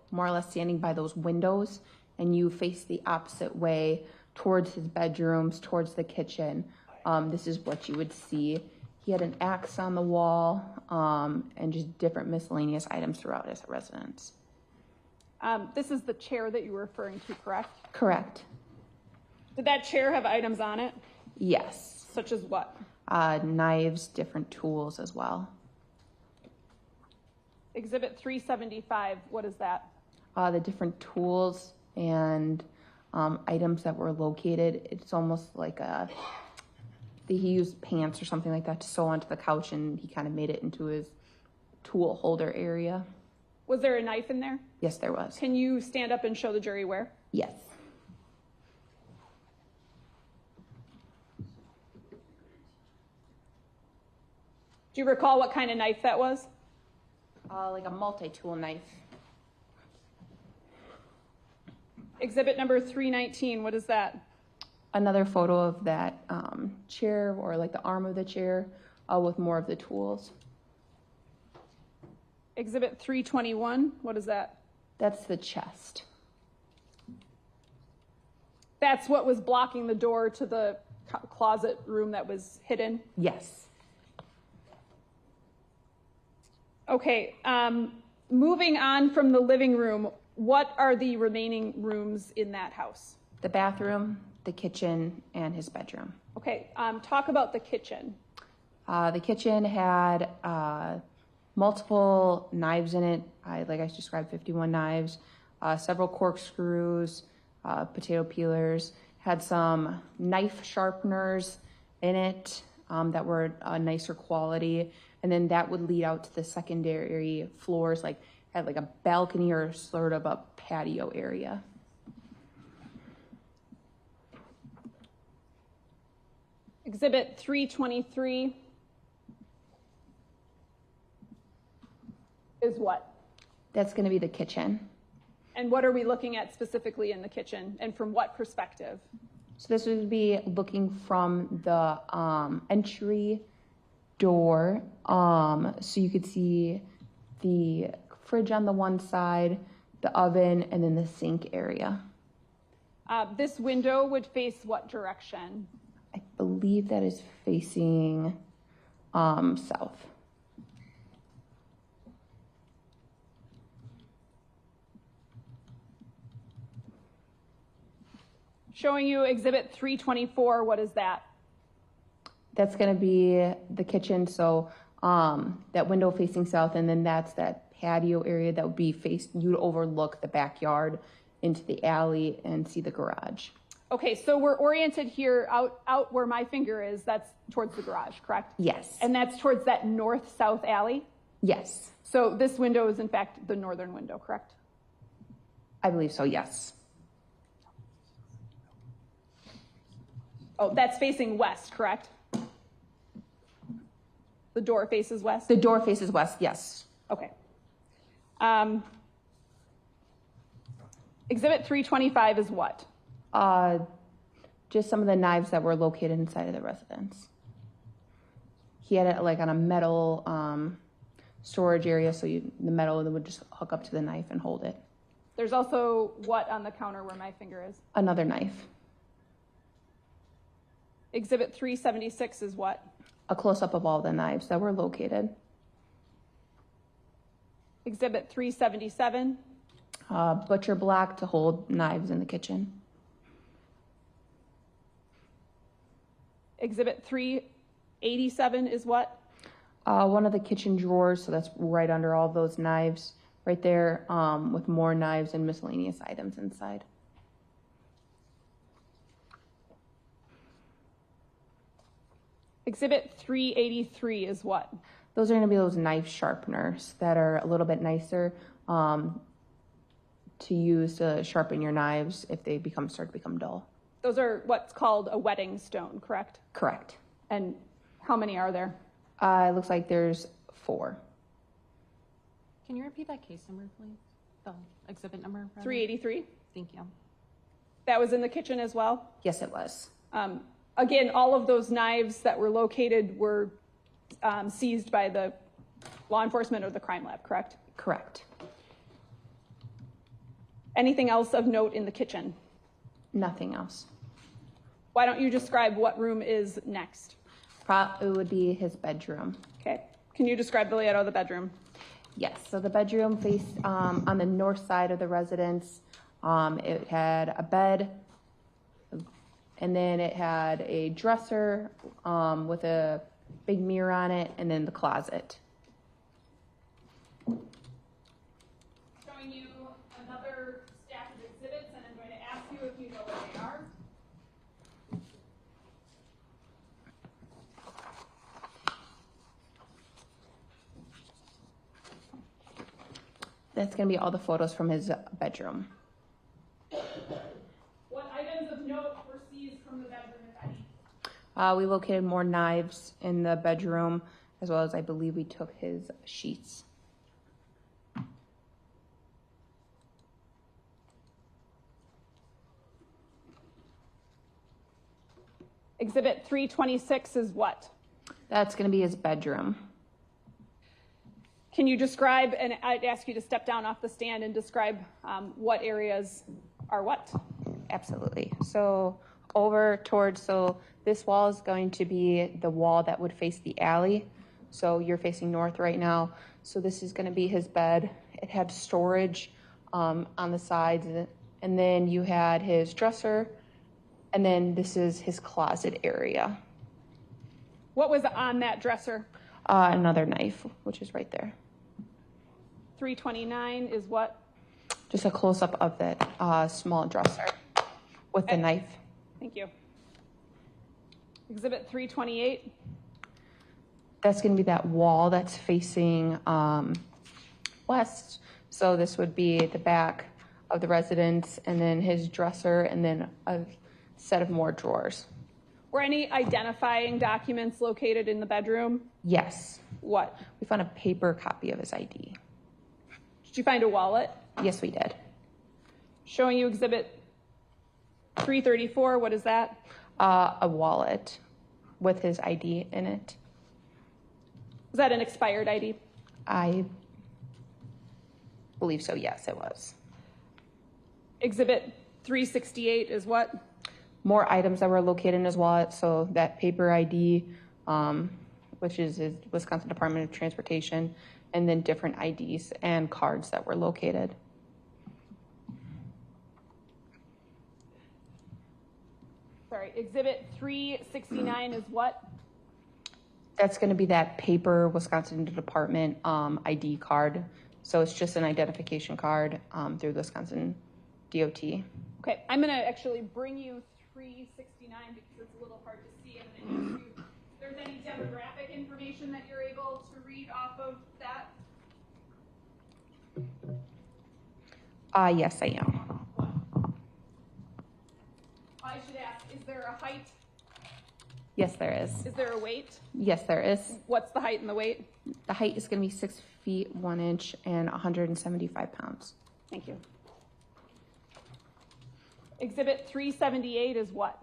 more or less standing by those windows and you face the opposite way towards his bedrooms, towards the kitchen, this is what you would see. He had an axe on the wall and just different miscellaneous items throughout his residence. This is the chair that you were referring to, correct? Correct. Did that chair have items on it? Yes. Such as what? Knives, different tools as well. Exhibit 375, what is that? The different tools and items that were located. It's almost like he used pants or something like that to sew onto the couch, and he kind of made it into his tool holder area. Was there a knife in there? Yes, there was. Can you stand up and show the jury where? Yes. Do you recall what kind of knife that was? Like a multi-tool knife. Exhibit number 319, what is that? Another photo of that chair, or like the arm of the chair, with more of the tools. Exhibit 321, what is that? That's the chest. That's what was blocking the door to the closet room that was hidden? Yes. Okay, moving on from the living room, what are the remaining rooms in that house? The bathroom, the kitchen, and his bedroom. Okay, talk about the kitchen. The kitchen had multiple knives in it. Like I described, 51 knives, several corkscrews, potato peelers, had some knife sharpeners in it that were nicer quality. And then that would lead out to the secondary floors, like had like a balcony or sort of a patio area. Exhibit 323 is what? That's going to be the kitchen. And what are we looking at specifically in the kitchen, and from what perspective? So this would be looking from the entry door, so you could see the fridge on the one side, the oven, and then the sink area. This window would face what direction? I believe that is facing south. Showing you exhibit 324, what is that? That's going to be the kitchen, so that window facing south, and then that's that patio area that would be you'd overlook the backyard into the alley and see the garage. Okay, so we're oriented here out where my finger is, that's towards the garage, correct? Yes. And that's towards that north-south alley? Yes. So this window is in fact the northern window, correct? I believe so, yes. Oh, that's facing west, correct? The door faces west? The door faces west, yes. Okay. Exhibit 325 is what? Just some of the knives that were located inside of the residence. He had it like on a metal storage area, so the metal would just hook up to the knife and hold it. There's also what on the counter where my finger is? Another knife. Exhibit 376 is what? A close-up of all the knives that were located. Exhibit 377? Butcher block to hold knives in the kitchen. Exhibit 387 is what? One of the kitchen drawers, so that's right under all those knives, right there, with more knives and miscellaneous items inside. Exhibit 383 is what? Those are going to be those knife sharpeners that are a little bit nicer to use to sharpen your knives if they start to become dull. Those are what's called a whetting stone, correct? Correct. And how many are there? It looks like there's 4. Can you repeat that case number, please? The exhibit number? rather? 383. Thank you. That was in the kitchen as well? Yes, it was. Again, all of those knives that were located were seized by the law enforcement or the crime lab, correct? Correct. Anything else of note in the kitchen? Nothing else. Why don't you describe what room is next? It would be his bedroom. Okay. Can you describe the layout of the bedroom? Yes, so the bedroom faced on the north side of the residence. It had a bed, and then it had a dresser with a big mirror on it, and then the closet. Showing you another stack of exhibits, and I'm going to ask you if you know what they are. That's going to be all the photos from his bedroom. What items of note were seized from the bedroom, if any? We located more knives in the bedroom, as well as I believe we took his sheets. Exhibit 326 is what? That's going to be his bedroom. Can you describe, and I'd ask you to step down off the stand and describe what areas are what? Absolutely. So this wall is going to be the wall that would face the alley. So you're facing north right now. So this is going to be his bed. It had storage on the sides, and then you had his dresser, and then this is his closet area. What was on that dresser? Another knife, which is right there. 329 is what? Just a close-up of that small dresser with the knife. Thank you. Exhibit 328. That's going to be that wall that's facing west. So this would be the back of the residence, and then his dresser, and then a set of more drawers. Were any identifying documents located in the bedroom? Yes. What? We found a paper copy of his ID. Did you find a wallet? Yes, we did. Showing you exhibit 334, what is that? A wallet with his ID in it. Was that an expired ID? I believe so, yes, it was. Exhibit 368 is what? More items that were located in his wallet, so that paper ID, which is his Wisconsin Department of Transportation, and then different IDs and cards that were located. Sorry, exhibit 369 is what? That's going to be that paper Wisconsin Department ID card. So it's just an identification card through the Wisconsin DOT. Okay, I'm going to actually bring you 369 because it's a little hard to see. I'm going to ask you if there's any demographic information that you're able to read off of that. Yes, I am. I should ask, is there a height? Yes, there is. Is there a weight? Yes, there is. What's the height and the weight? The height is going to be 6 feet 1 inch and 175 pounds. Thank you. Exhibit 378 is what?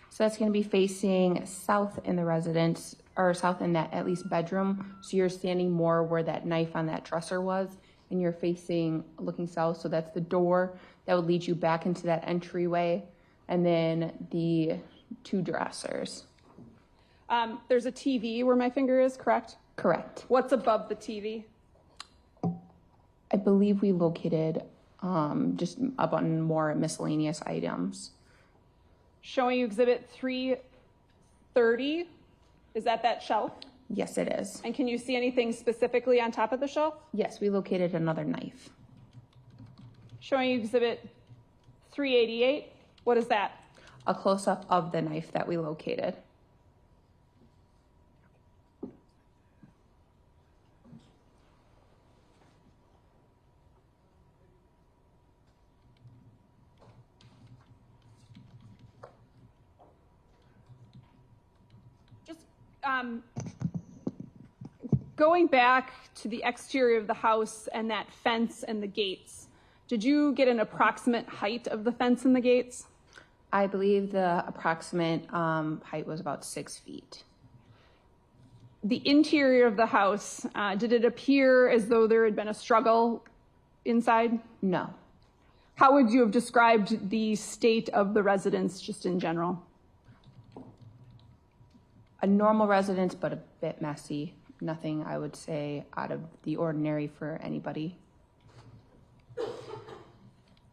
So that's going to be facing south in the residence, or south in that at least bedroom. So you're standing more where that knife on that dresser was, and you're facing looking south. So that's the door that would lead you back into that entryway, and then the 2 dressers. There's a TV where my finger is, correct? Correct. What's above the TV? I believe we located just up on more miscellaneous items. Showing you exhibit 330. Is that shelf? Yes, it is. And can you see anything specifically on top of the shelf? Yes, we located another knife. Showing you exhibit 388. What is that? A close-up of the knife that we located. Going back to the exterior of the house and that fence and the gates, Did you get an approximate height of the fence and the gates? I believe the approximate height was about 6 feet. The interior of the house, did it appear as though there had been a struggle inside? No. How would you have described the state of the residence just in general? A normal residence, but a bit messy. Nothing, I would say, out of the ordinary for anybody.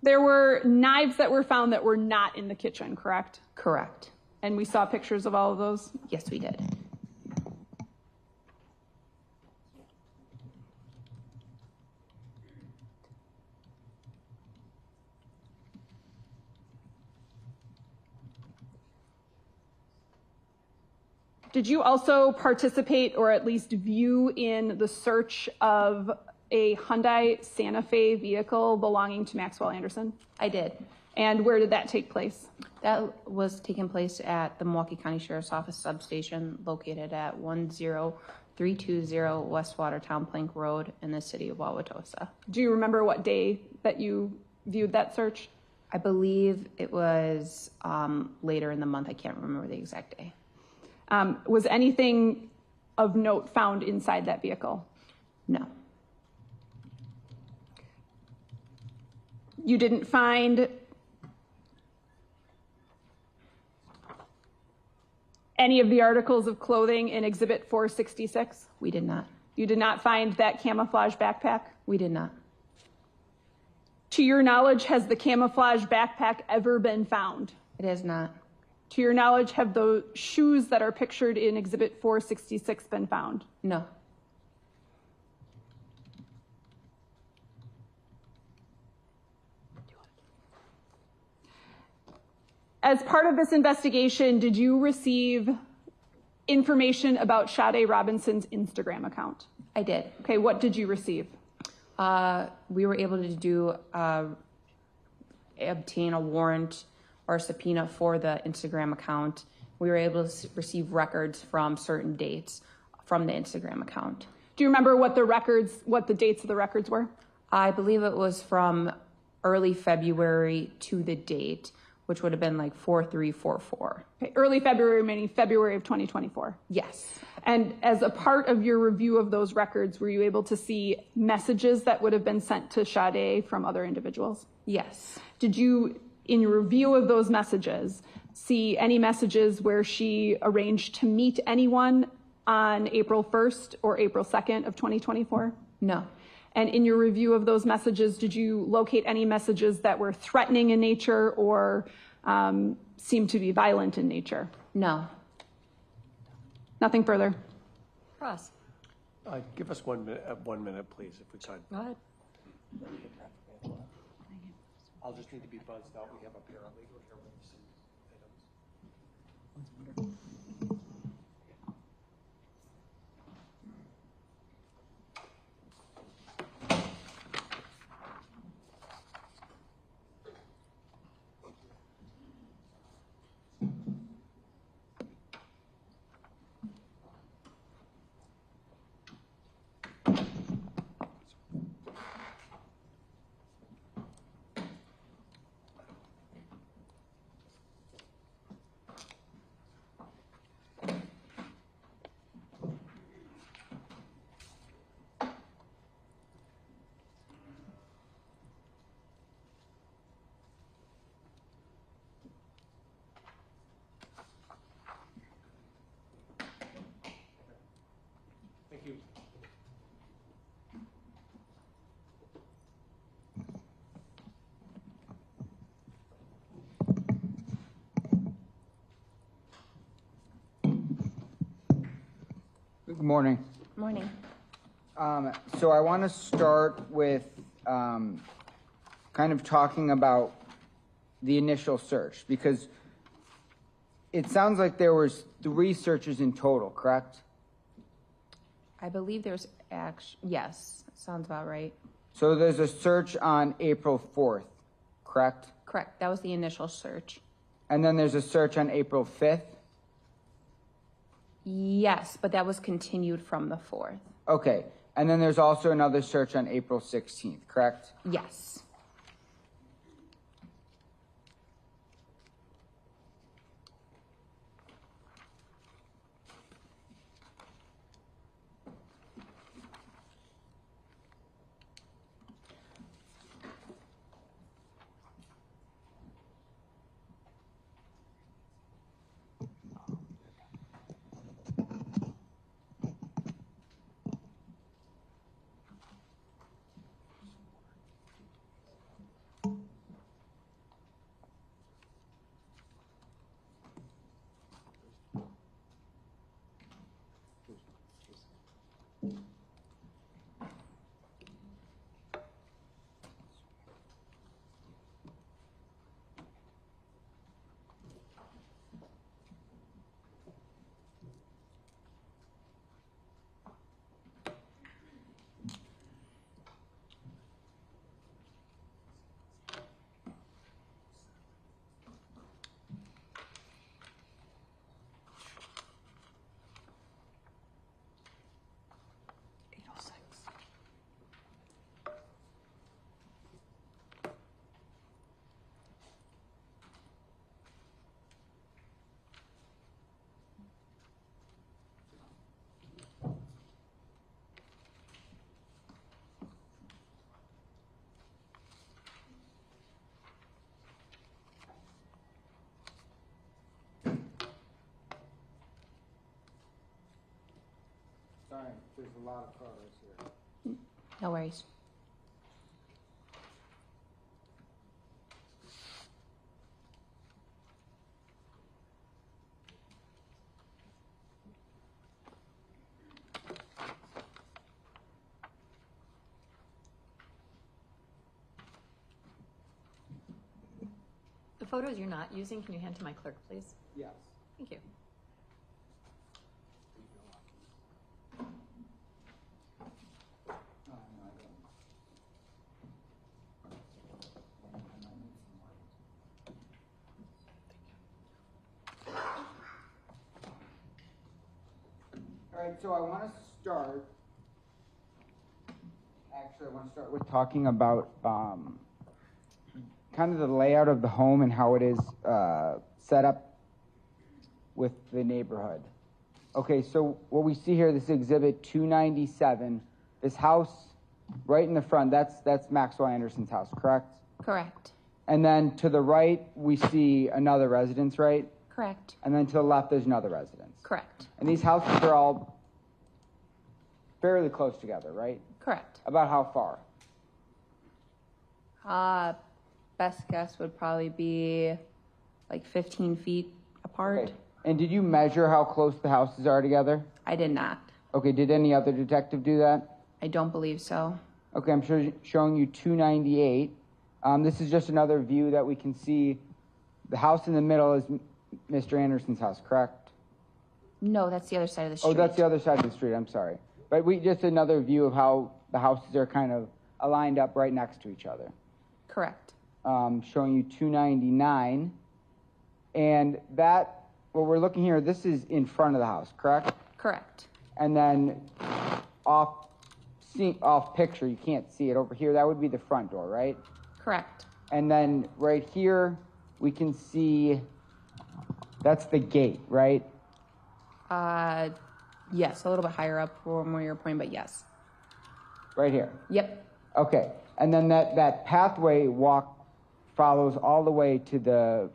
There were knives that were found that were not in the kitchen, correct? Correct. And we saw pictures of all of those? Yes, we did. Did you also participate or at least view in the search of a Hyundai Santa Fe vehicle belonging to Maxwell Anderson? I did. And where did that take place? That was taking place at the Milwaukee County Sheriff's Office substation located at 10320 West Watertown Plank Road in the city of Wauwatosa. Do you remember what day that you viewed that search? I believe it was later in the month. I can't remember the exact day. Was anything of note found inside that vehicle? No. You didn't find any of the articles of clothing in Exhibit 466? We did not. You did not find that camouflage backpack? We did not. To your knowledge, has the camouflage backpack ever been found? It has not. To your knowledge, have the shoes that are pictured in Exhibit 466 been found? No. As part of this investigation, did you receive information about Sade Robinson's Instagram account? I did. Okay, what did you receive? We were able to obtain a warrant or subpoena for the Instagram account. We were able to receive records from certain dates from the Instagram account. Do you remember what the dates of the records were? I believe it was from early February to the date, which would have been like 4344. Okay, early February, meaning February of 2024. Yes. And as a part of your review of those records, were you able to see messages that would have been sent to Sade from other individuals? Yes. Did you, in your review of those messages, see any messages where she arranged to meet anyone on April 1st or April 2nd of 2024? No. And in your review of those messages, did you locate any messages that were threatening in nature or seemed to be violent in nature? No. Nothing further. Cross. Give us 1 minute, please, if we could. Go ahead. I'll just need to be buzzed out. We have a paralegal here with some items. Thank you. Good morning. Morning. So I want to start with kind of talking about the initial search, because it sounds like there was 3 searches in total, correct? I believe there's yes, sounds about right. So there's a search on April 4th, correct? Correct. That was the initial search. And then there's a search on April 5th? Yes, but that was continued from the 4th. Okay. And then there's also another search on April 16th, correct? Yes. Sorry, there's a lot of photos here. No worries. The photos you're not using, can you hand to my clerk, please? Yes. Thank you. All right, so I want to start. Actually, I want to start with talking about kind of the layout of the home and how it is set up with the neighborhood. Okay, so what we see here, this is Exhibit 297. This house right in the front, that's Maxwell Anderson's house, correct? Correct. And then to the right, we see another residence, right? Correct. And then to the left, there's another residence. Correct. And these houses are all fairly close together, right? Correct. About how far? Best guess would probably be like 15 feet apart. Okay. And did you measure how close the houses are together? I did not. Okay, did any other detective do that? I don't believe so. Okay, I'm showing you 298. This is just another view that we can see. The house in the middle is Mr. Anderson's house, correct? No, that's the other side of the street. Oh, that's the other side of the street, I'm sorry. But just another view of how the houses are kind of aligned up right next to each other. Correct. Showing you 299. And that, what we're looking here, this is in front of the house, correct? Correct. And then off picture, you can't see it over here, that would be the front door, right? Correct. And then right here, we can see, that's the gate, right? Yes, a little bit higher up from where you're pointing, but yes. Right here. Yep. Okay. And then that pathway follows all the way to the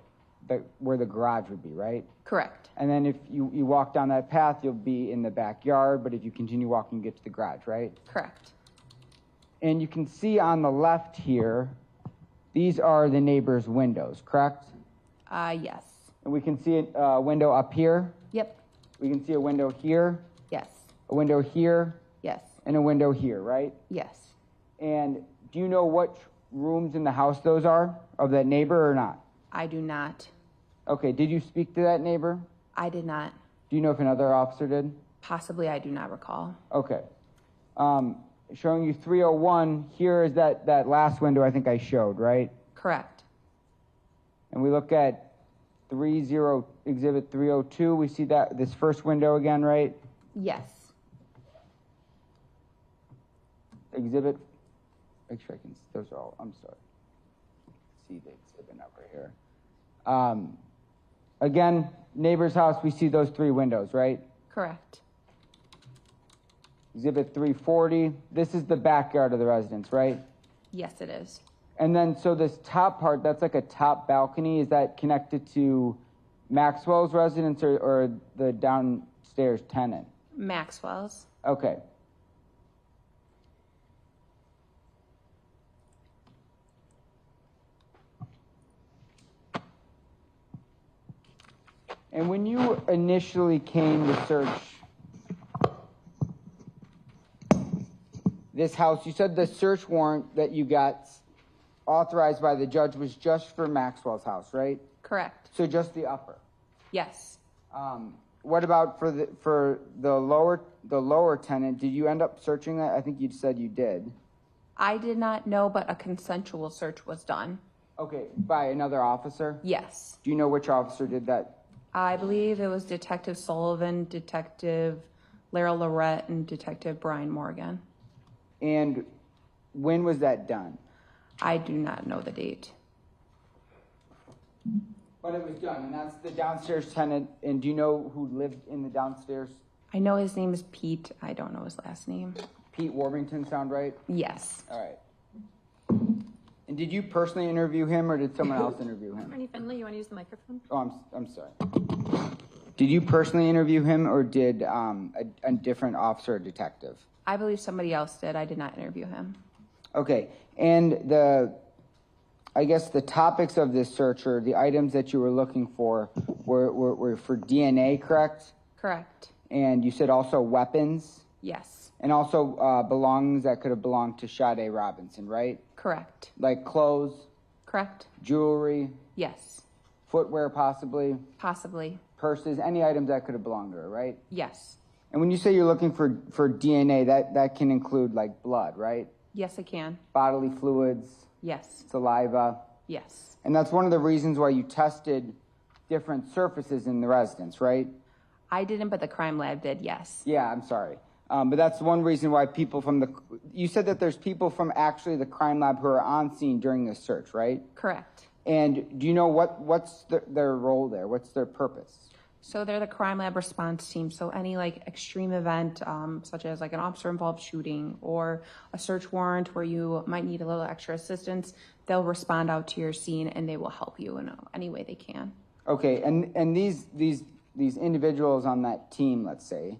where the garage would be, right? Correct. And then if you walk down that path, you'll be in the backyard, but if you continue walking, you get to the garage, right? Correct. And you can see on the left here, these are the neighbors' windows, correct? Yes. And we can see a window up here. Yep. We can see a window here, Yes. a window here, Yes. and a window here, right? Yes. And do you know which rooms in the house those are, of that neighbor or not? I do not. Okay, did you speak to that neighbor? I did not. Do you know if another officer did? Possibly, I do not recall. Okay. Showing you 301, here is that last window I think I showed, right? Correct. And we look at Exhibit 302, we see this first window again, right? Yes. Exhibit, make sure I can, those are all, I'm sorry. See the exhibit number here. Again, neighbor's house, we see those three windows, right? Correct. Exhibit 340, this is the backyard of the residence, right? Yes, it is. And then, so this top part, that's like a top balcony, is that connected to Maxwell's residence or the downstairs tenant? Maxwell's. Okay. And when you initially came to search this house, you said the search warrant that you got authorized by the judge was just for Maxwell's house, right? Correct. So just the upper. Yes. What about for the lower tenant? Did you end up searching that? I think you said you did. I did not know, but a consensual search was done. Okay, by another officer? Yes. Do you know which officer did that? I believe it was Detective Sullivan, Detective Lara Lorette, and Detective Brian Morgan. And when was that done? I do not know the date. But it was done, and that's the downstairs tenant. And do you know who lived in the downstairs? I know his name is Pete. I don't know his last name. Pete Warmington, sound right? Yes. All right. And did you personally interview him, or did someone else interview him? Attorney Finley, you want to use the microphone? Oh, I'm sorry. Did you personally interview him, or did a different officer or detective? I believe somebody else did. I did not interview him. Okay, and I guess the topics of this search, or the items that you were looking for, were for DNA, correct? Correct. And you said also weapons? Yes. And also belongings that could have belonged to Sade Robinson, right? Correct. Like clothes, Correct. jewelry, Yes. footwear possibly, Possibly. purses, any items that could have belonged to her, right? Yes. And when you say you're looking for DNA, that can include like blood, right? Yes, I can. Bodily fluids, Yes. saliva. Yes. And that's one of the reasons why you tested different surfaces in the residence, right? I didn't, but the crime lab did, yes. Yeah, I'm sorry. But that's one reason why people you said that there's people from actually the crime lab who are on scene during this search, right? Correct. And do you know what's their role there? What's their purpose? So they're the crime lab response team. So any like extreme event, such as like an officer involved shooting or a search warrant where you might need a little extra assistance, they'll respond out to your scene and they will help you in any way they can. Okay, and these individuals on that team, let's say,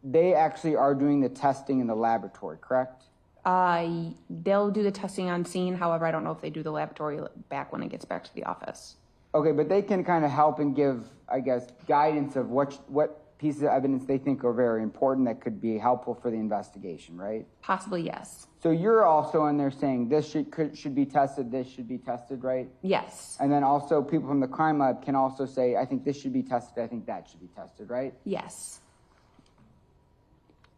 they actually are doing the testing in the laboratory, correct? They'll do the testing on scene. However, I don't know if they do the laboratory back when it gets back to the office. Okay, but they can kind of help and give, I guess, guidance of what pieces of evidence they think are very important that could be helpful for the investigation, right? Possibly, yes. So you're also in there saying this should be tested, this should be tested, right? Yes. And then also people from the crime lab can also say, I think this should be tested, I think that should be tested, right? Yes.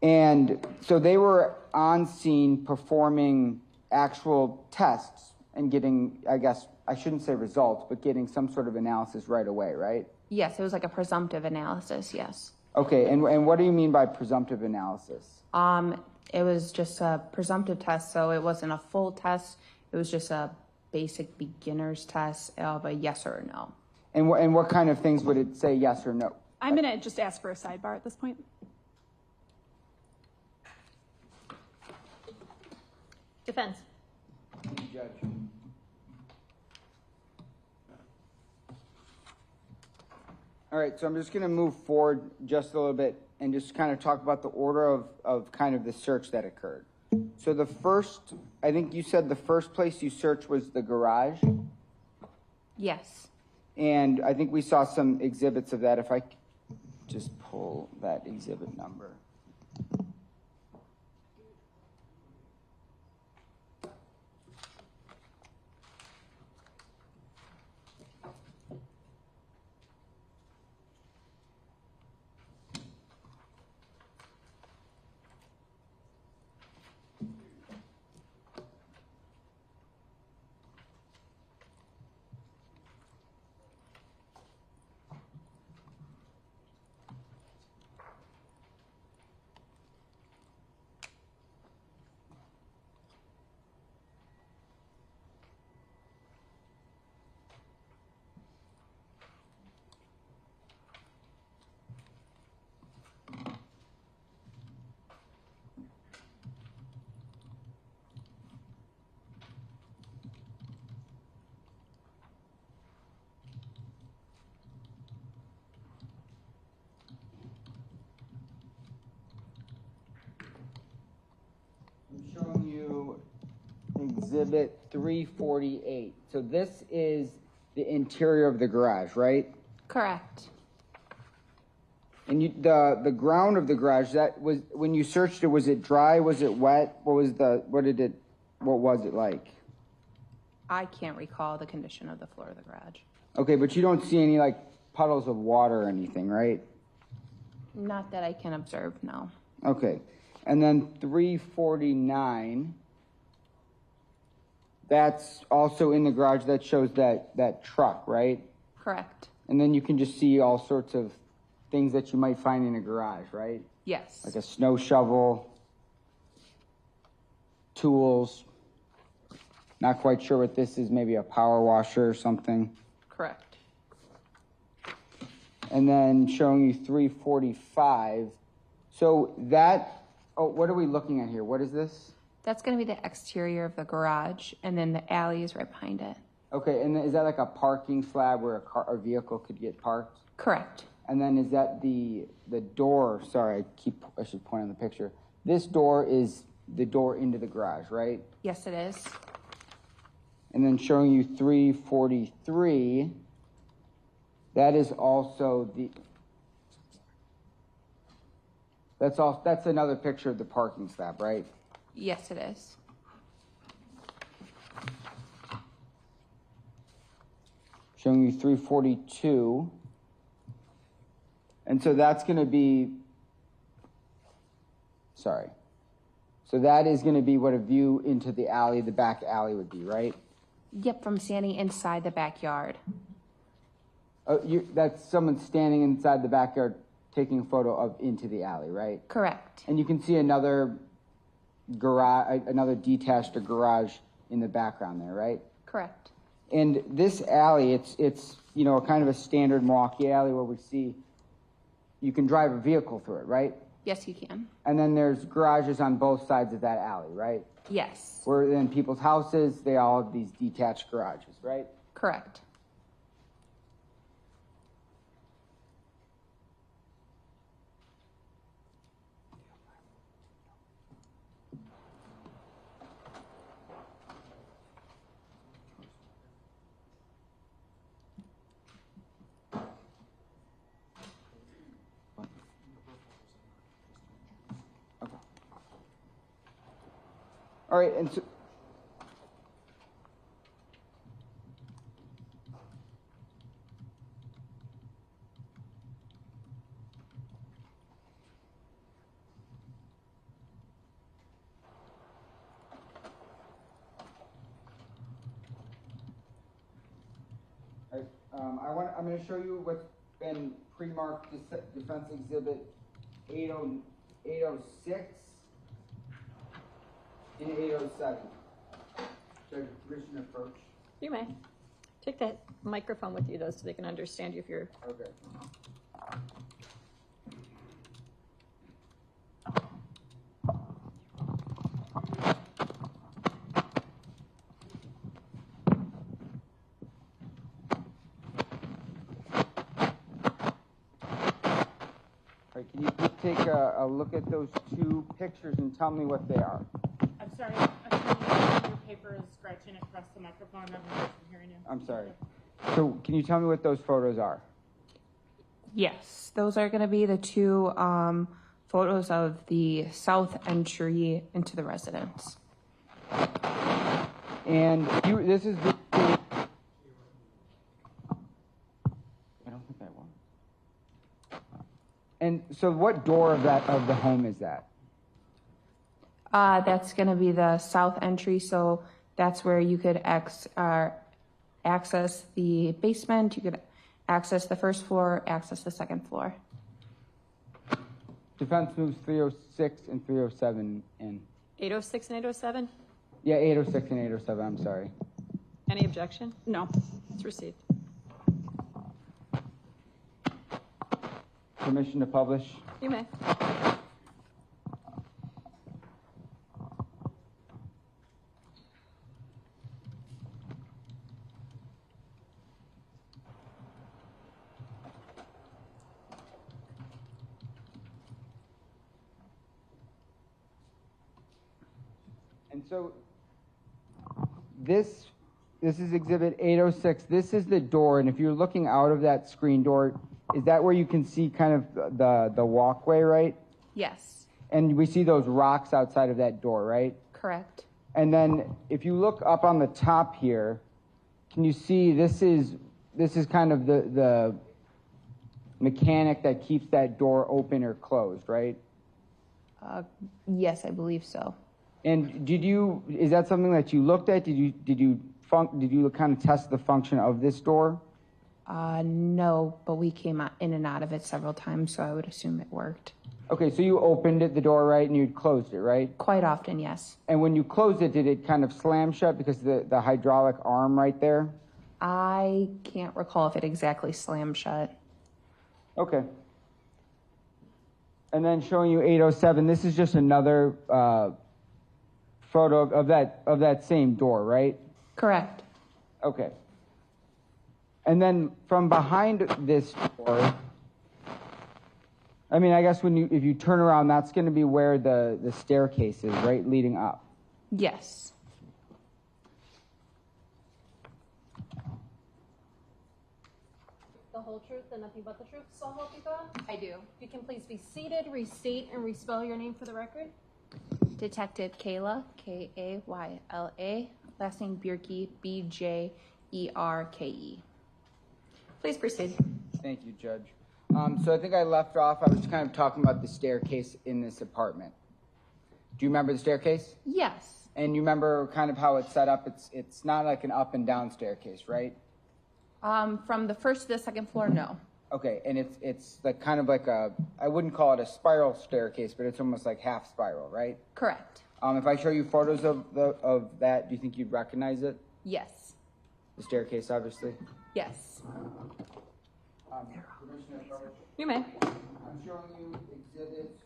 And so they were on scene performing actual tests and getting, I guess, I shouldn't say results, but getting some sort of analysis right away, right? Yes, it was like a presumptive analysis, yes. Okay, and what do you mean by presumptive analysis? It was just a presumptive test, so it wasn't a full test. It was just a basic beginner's test of a yes or a no. And what kind of things would it say yes or no? I'm going to just ask for a sidebar at this point. Defense. Judge. All right, so I'm just going to move forward just a little bit and just kind of talk about the order of kind of the search that occurred. So the first, I think you said the first place you searched was the garage. Yes. And I think we saw some exhibits of that. If I just pull that exhibit number. Showing you exhibit 348. So this is the interior of the garage, right? Correct. And the ground of the garage, that was, when you searched it, was it dry? Was it wet? What was it like? I can't recall the condition of the floor of the garage. Okay, but you don't see any like puddles of water or anything, right? Not that I can observe, no. Okay. And then 349, that's also in the garage. That shows that truck, right? Correct. And then you can just see all sorts of things that you might find in a garage, right? Yes. Like a snow shovel, tools. Not quite sure what this is, maybe a power washer or something. Correct. And then showing you 345. So that, oh, what are we looking at here? What is this? That's going to be the exterior of the garage, and then the alley is right behind it. Okay, and is that like a parking slab where a vehicle could get parked? Correct. And then is that the door, sorry, I should point on the picture. This door is the door into the garage, right? Yes, it is. And then showing you 343, that is also that's another picture of the parking slab, right? Yes, it is. Showing you 342. And so that's going to be, sorry. So that is going to be what a view into the alley, the back alley would be, right? Yep, from standing inside the backyard. Oh, that's someone standing inside the backyard taking a photo of into the alley, right? Correct. And you can see another garage, another detached garage in the background there, right? Correct. And this alley, it's you know, kind of a standard Milwaukee alley where we see you can drive a vehicle through it, right? Yes, you can. And then there's garages on both sides of that alley, right? Yes. Where in people's houses, they all have these detached garages, right? Correct. All right, and so, I'm going to show you what's been pre-marked Defense Exhibit 806 and 807. Should I permission to approach? You may. Take that microphone with you, though, so they can understand you if you're... Okay. Can you please take a look at those two pictures and tell me what they are? I'm sorry, your paper is scratching across the microphone. I'm not hearing you. I'm sorry. So can you tell me what those photos are? Yes, those are going to be the two photos of the south entry into the residence. And this is the... I don't think that won. And so what door of the home is that? That's going to be the south entry, so that's where you could access the basement, you could access the first floor, access the second floor. Defense moves 306 and 307 in. 806 and 807? Yeah, 806 and 807, I'm sorry. Any objection? No. It's received. Permission to publish? You may. And so this is exhibit 806. This is the door, and if you're looking out of that screen door, is that where you can see kind of the walkway, right? Yes, And we see those rocks outside of that door, right? correct. And then if you look up on the top here, can you see this is kind of the mechanic that keeps that door open or closed, right? Yes, I believe so. And is that something that you looked at? Did you kind of test the function of this door? No, but we came in and out of it several times, so I would assume it worked. Okay, so you opened the door, right, and you closed it, right? Quite often, yes. And when you closed it, did it kind of slam shut because the hydraulic arm right there? I can't recall if it exactly slammed shut. Okay. And then showing you 807, this is just another photo of that same door, right? Correct. Okay. And then from behind this door, I mean, I guess if you turn around, that's going to be where the staircase is, right, leading up. Yes. The whole truth and nothing but the truth, so help you God? I do. If you can please be seated, restate, and respell your name for the record. Detective Kayla, Kayla, last name Bjerke, Bjerke. Please proceed. Thank you, Judge. So I think I left off, I was kind of talking about the staircase in this apartment. Do you remember the staircase? Yes. And you remember kind of how it's set up? It's not like an up and down staircase, right? From the first to the second floor, no. Okay, and it's like kind of like I wouldn't call it a spiral staircase, but it's almost like half spiral, right? Correct. If I show you photos of that, do you think you'd recognize it? Yes. The staircase, obviously. Yes. Commissioner Coach, You may. I'm showing you exhibits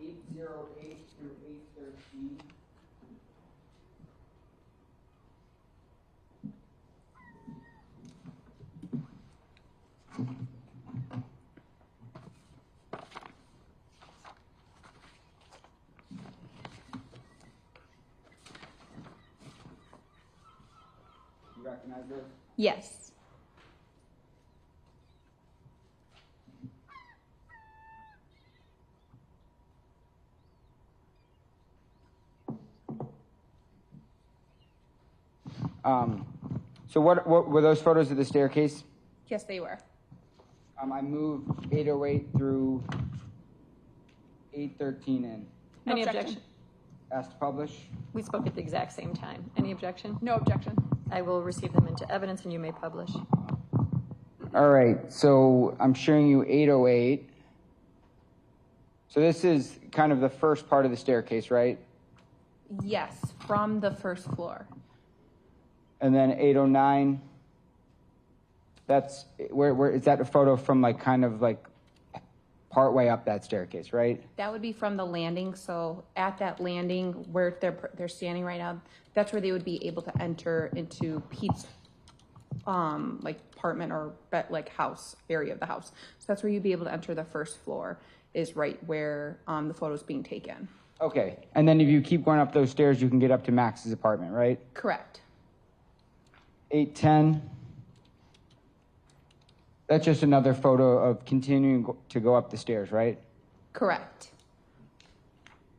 808 through 813. You recognize those? Yes. So what were those photos of the staircase? Yes, they were. I moved 808 through 813 in. No Any objection. objection? Asked to publish? We spoke at the exact same time. Any objection? No objection. I will receive them into evidence and you may publish. All right, so I'm showing you 808. So this is kind of the first part of the staircase, right? Yes, from the first floor. And then 809. That's where is that a photo from, like kind of like part way up that staircase, right? That would be from the landing. So at that landing where they're standing right now, that's where they would be able to enter into Pete's like apartment or like house area of the house. So that's where you'd be able to enter the first floor, is right where the photo's being taken. Okay, and then if you keep going up those stairs, you can get up to Max's apartment, right? Correct. 810. That's just another photo of continuing to go up the stairs, right? Correct.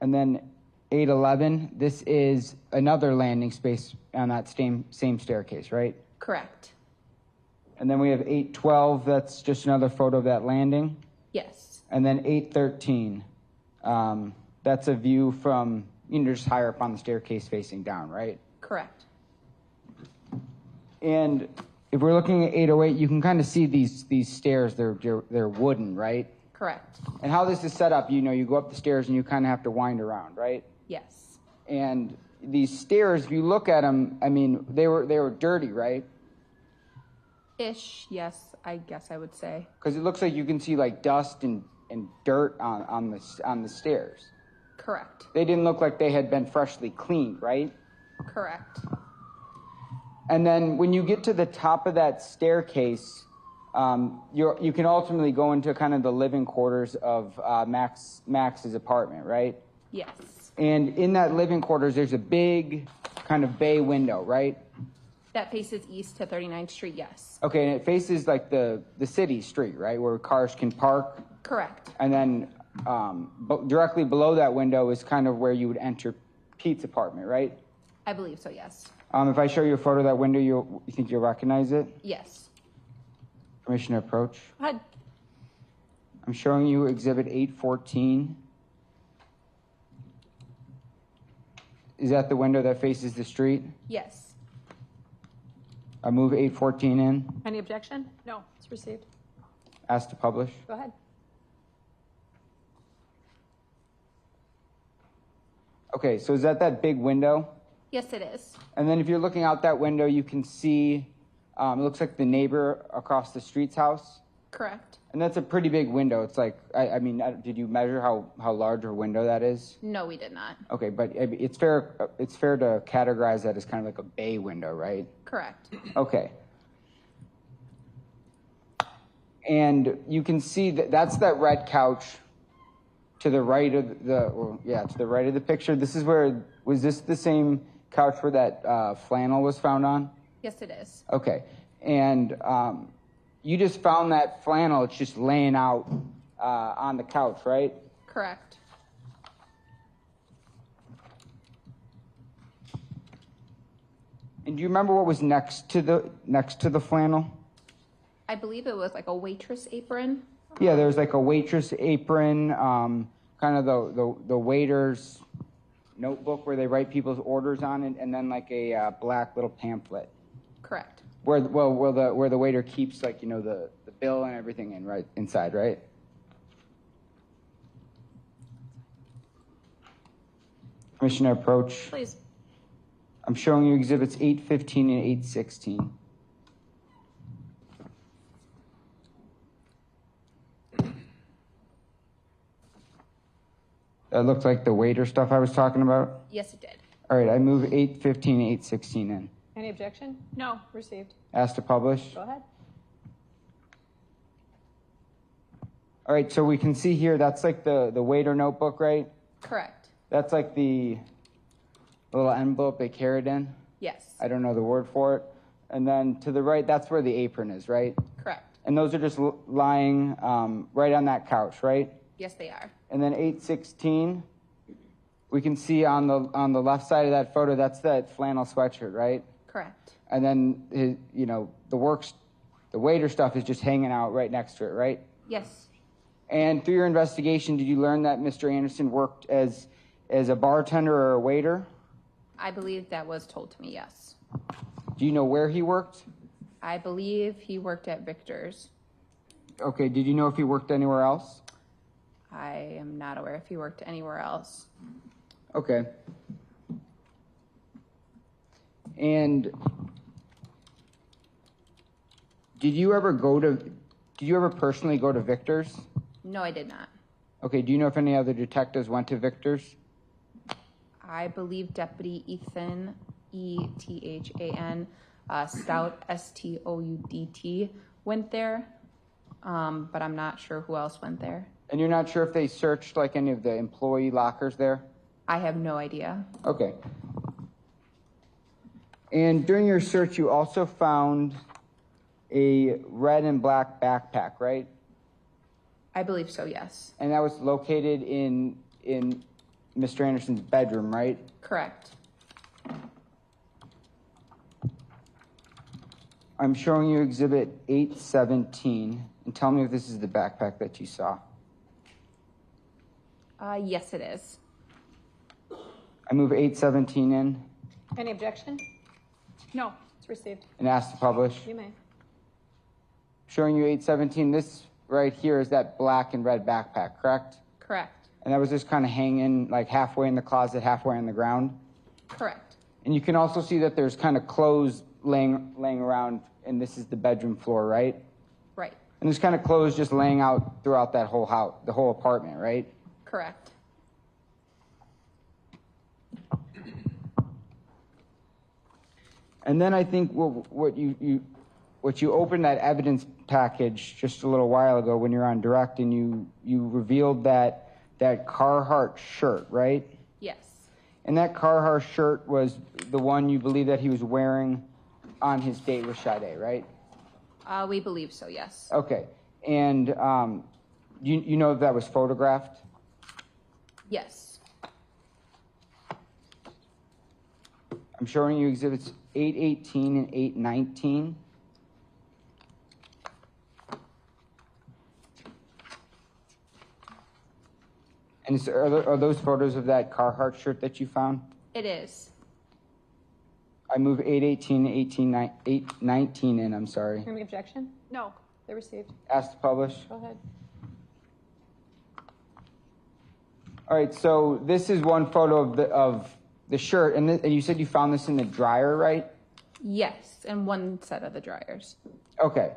And then 811, this is another landing space on that same staircase, right? Correct. And then we have 812, that's just another photo of that landing. Yes. And then 813, that's a view from, just higher up on the staircase facing down, right? Correct. And if we're looking at 808, you can kind of see these stairs, they're wooden, right? Correct. And how this is set up, you go up the stairs and you kind of have to wind around, right? Yes. And these stairs, if you look at them, I mean, they were dirty, right? Ish, yes, I guess I would say. Because it looks like you can see like dust and dirt on the stairs. Correct. They didn't look like they had been freshly cleaned, right? Correct. And then when you get to the top of that staircase, you can ultimately go into kind of the living quarters of Max's apartment, right? Yes. And in that living quarters, there's a big kind of bay window, right? That faces east to 39th Street, yes. Okay, and it faces like the city street, right, where cars can park. Correct. And then directly below that window is kind of where you would enter Pete's apartment, right? I believe so, yes. If I show you a photo of that window, you think you'll recognize it? Yes. Permission to approach. Go ahead. I'm showing you Exhibit 814. Is that the window that faces the street? Yes. I move 814 in. Any objection? No. It's received. Ask to publish. Go ahead. Okay, so is that big window? Yes, it is. And then if you're looking out that window, you can see, it looks like the neighbor across the street's house. Correct. And that's a pretty big window. It's like, I mean, did you measure how large a window that is? No, we did not. Okay, but it's fair to categorize that as kind of like a bay window, right? Correct. Okay. And you can see that that's that red couch to the right of to the right of the picture. This is where, was this the same couch where that flannel was found on? Yes, it is. Okay. And you just found that flannel, it's just laying out on the couch, right? Correct. And do you remember what was next to the flannel? I believe it was like a waitress apron. Yeah, there's like a waitress apron, kind of the waiter's notebook where they write people's orders on it, and then like a black little pamphlet Correct. where the waiter keeps, like, the bill and everything inside, right? Commissioner, approach. Please. I'm showing you exhibits 815 and 816. That looked like the waiter stuff I was talking about. Yes, it did. All right, I move 815 and 816 in. Any objection? No. Received. Ask to publish. Go ahead. All right, so we can see here, that's like the waiter notebook, right? Correct. That's like the little envelope they carried in. Yes. I don't know the word for it. And then to the right, that's where the apron is, right? Correct. And those are just lying right on that couch, right? Yes, they are. And then 816, we can see on the left side of that photo, that's that flannel sweatshirt, right? Correct. And then the waiter stuff is just hanging out right next to it, right? Yes. And through your investigation, did you learn that Mr. Anderson worked as a bartender or a waiter? I believe that was told to me, yes. Do you know where he worked? I believe he worked at Victor's. Okay, did you know if he worked anywhere else? I am not aware if he worked anywhere else. Okay. And did you ever personally go to Victor's? No, I did not. Okay, do you know if any other detectives went to Victor's? I believe Deputy Ethan, Ethan, Stout, Stoudt, went there, but I'm not sure who else went there. And you're not sure if they searched like any of the employee lockers there? I have no idea. Okay. And during your search, you also found a red and black backpack, right? I believe so, yes. And that was located in Mr. Anderson's bedroom, right? Correct. I'm showing you exhibit 817, and tell me if this is the backpack that you saw. Yes, it is. I move 817 in Any objection? No. It's received. and ask to publish. You may. Showing you 817, this right here is that black and red backpack, correct? Correct. And that was just kind of hanging like halfway in the closet, halfway on the ground. Correct. And you can also see that there's kind of clothes laying around, and this is the bedroom floor, right? Right. And there's kind of clothes just laying out throughout that whole house, the whole apartment, right? Correct. And then I think what you opened that evidence package just a little while ago when you're on direct, and you revealed that Carhartt shirt, right? Yes. And that Carhartt shirt was the one you believe that he was wearing on his date with Sade, right? We believe so, yes. Okay. And you know if that was photographed? Yes. I'm showing you exhibits 818 and 819. And are those photos of that Carhartt shirt that you found? It is. I move 818 and 819 in, I'm sorry. Any objection? No. They're received. Ask to publish. Go ahead. All right, so this is one photo of the shirt, and you said you found this in the dryer, right? Yes, and one set of the dryers. Okay,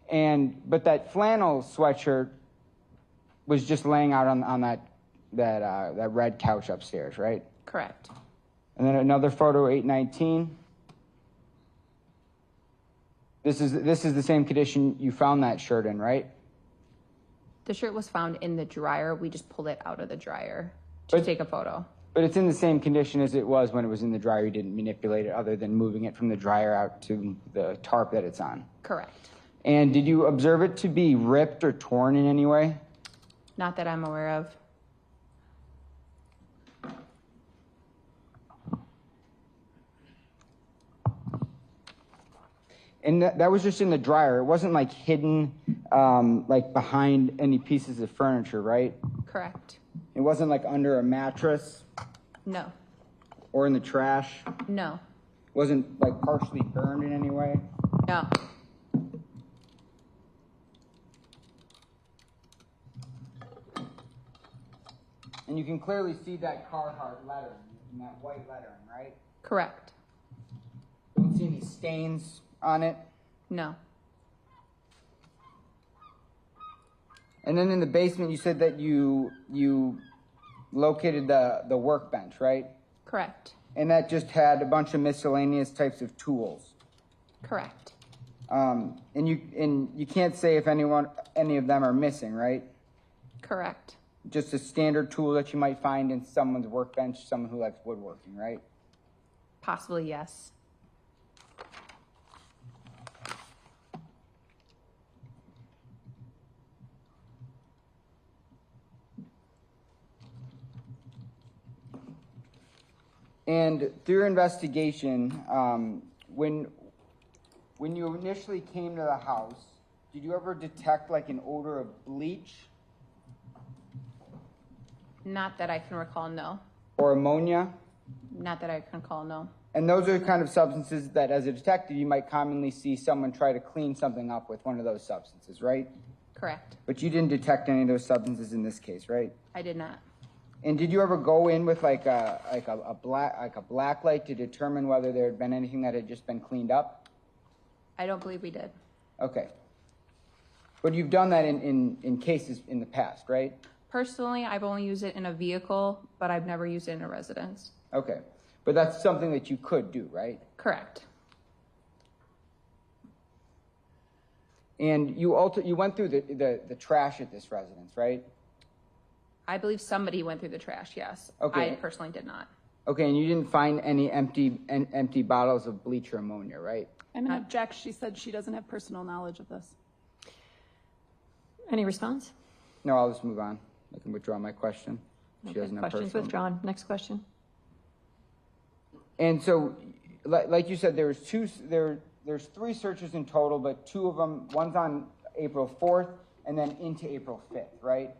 but that flannel sweatshirt was just laying out on that red couch upstairs, right? Correct. And then another photo, 819. This is the same condition you found that shirt in, right? The shirt was found in the dryer. We just pulled it out of the dryer to take a photo. But it's in the same condition as it was when it was in the dryer. You didn't manipulate it other than moving it from the dryer out to the tarp that it's on. Correct. And did you observe it to be ripped or torn in any way? Not that I'm aware of. And that was just in the dryer. It wasn't like hidden, like behind any pieces of furniture, right? Correct. It wasn't like under a mattress No. or in the trash. No. Wasn't like partially burned in any way. No. And you can clearly see that Carhartt lettering and that white lettering, right? Correct. Don't see any stains on it. No. And then in the basement, you said that you located the workbench, right? Correct. And that just had a bunch of miscellaneous types of tools. Correct. And you can't say if any of them are missing, right? Correct. Just a standard tool that you might find in someone's workbench, someone who likes woodworking, right? Possibly yes. And through your investigation, when you initially came to the house, did you ever detect like an odor of bleach Not that I can recall, no. or ammonia? Not that I can recall, no. And those are the kind of substances that, as a detective, you might commonly see someone try to clean something up with one of those substances, right? Correct. But you didn't detect any of those substances in this case, right? I did not. And did you ever go in with like a black light to determine whether there had been anything that had just been cleaned up? I don't believe we did. Okay. But you've done that in cases in the past, right? Personally, I've only used it in a vehicle, but I've never used it in a residence. Okay. But that's something that you could do, right? Correct. And you went through the trash at this residence, right? I believe somebody went through the trash, yes. Okay. I personally did not. Okay, and you didn't find any empty bottles of bleach or ammonia, right? I'm going to object. She said she doesn't have personal knowledge of this. Any response? No, I'll just move on. I can withdraw my question. She doesn't have Questions personal. withdrawn. Next question. And so, like you said, there's three searches in total, but two of them, one's on April 4th and then into April 5th, right?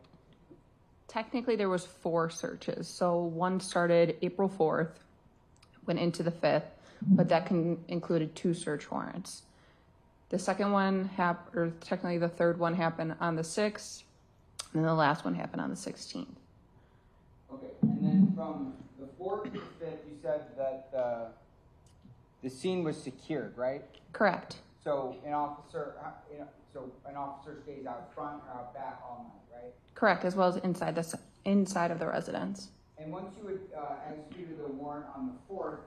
Technically, there was 4 searches. So one started April 4th, went into the 5th, but that included 2 search warrants. The second one or technically the third one happened on the 6th, and the last one happened on the 16th. Okay, and then from the 4th to the 5th, you said that the scene was secured, right? Correct. So an officer stays out front or out back all night, right? Correct, as well as inside of the residence. And once you had executed the warrant on the 4th,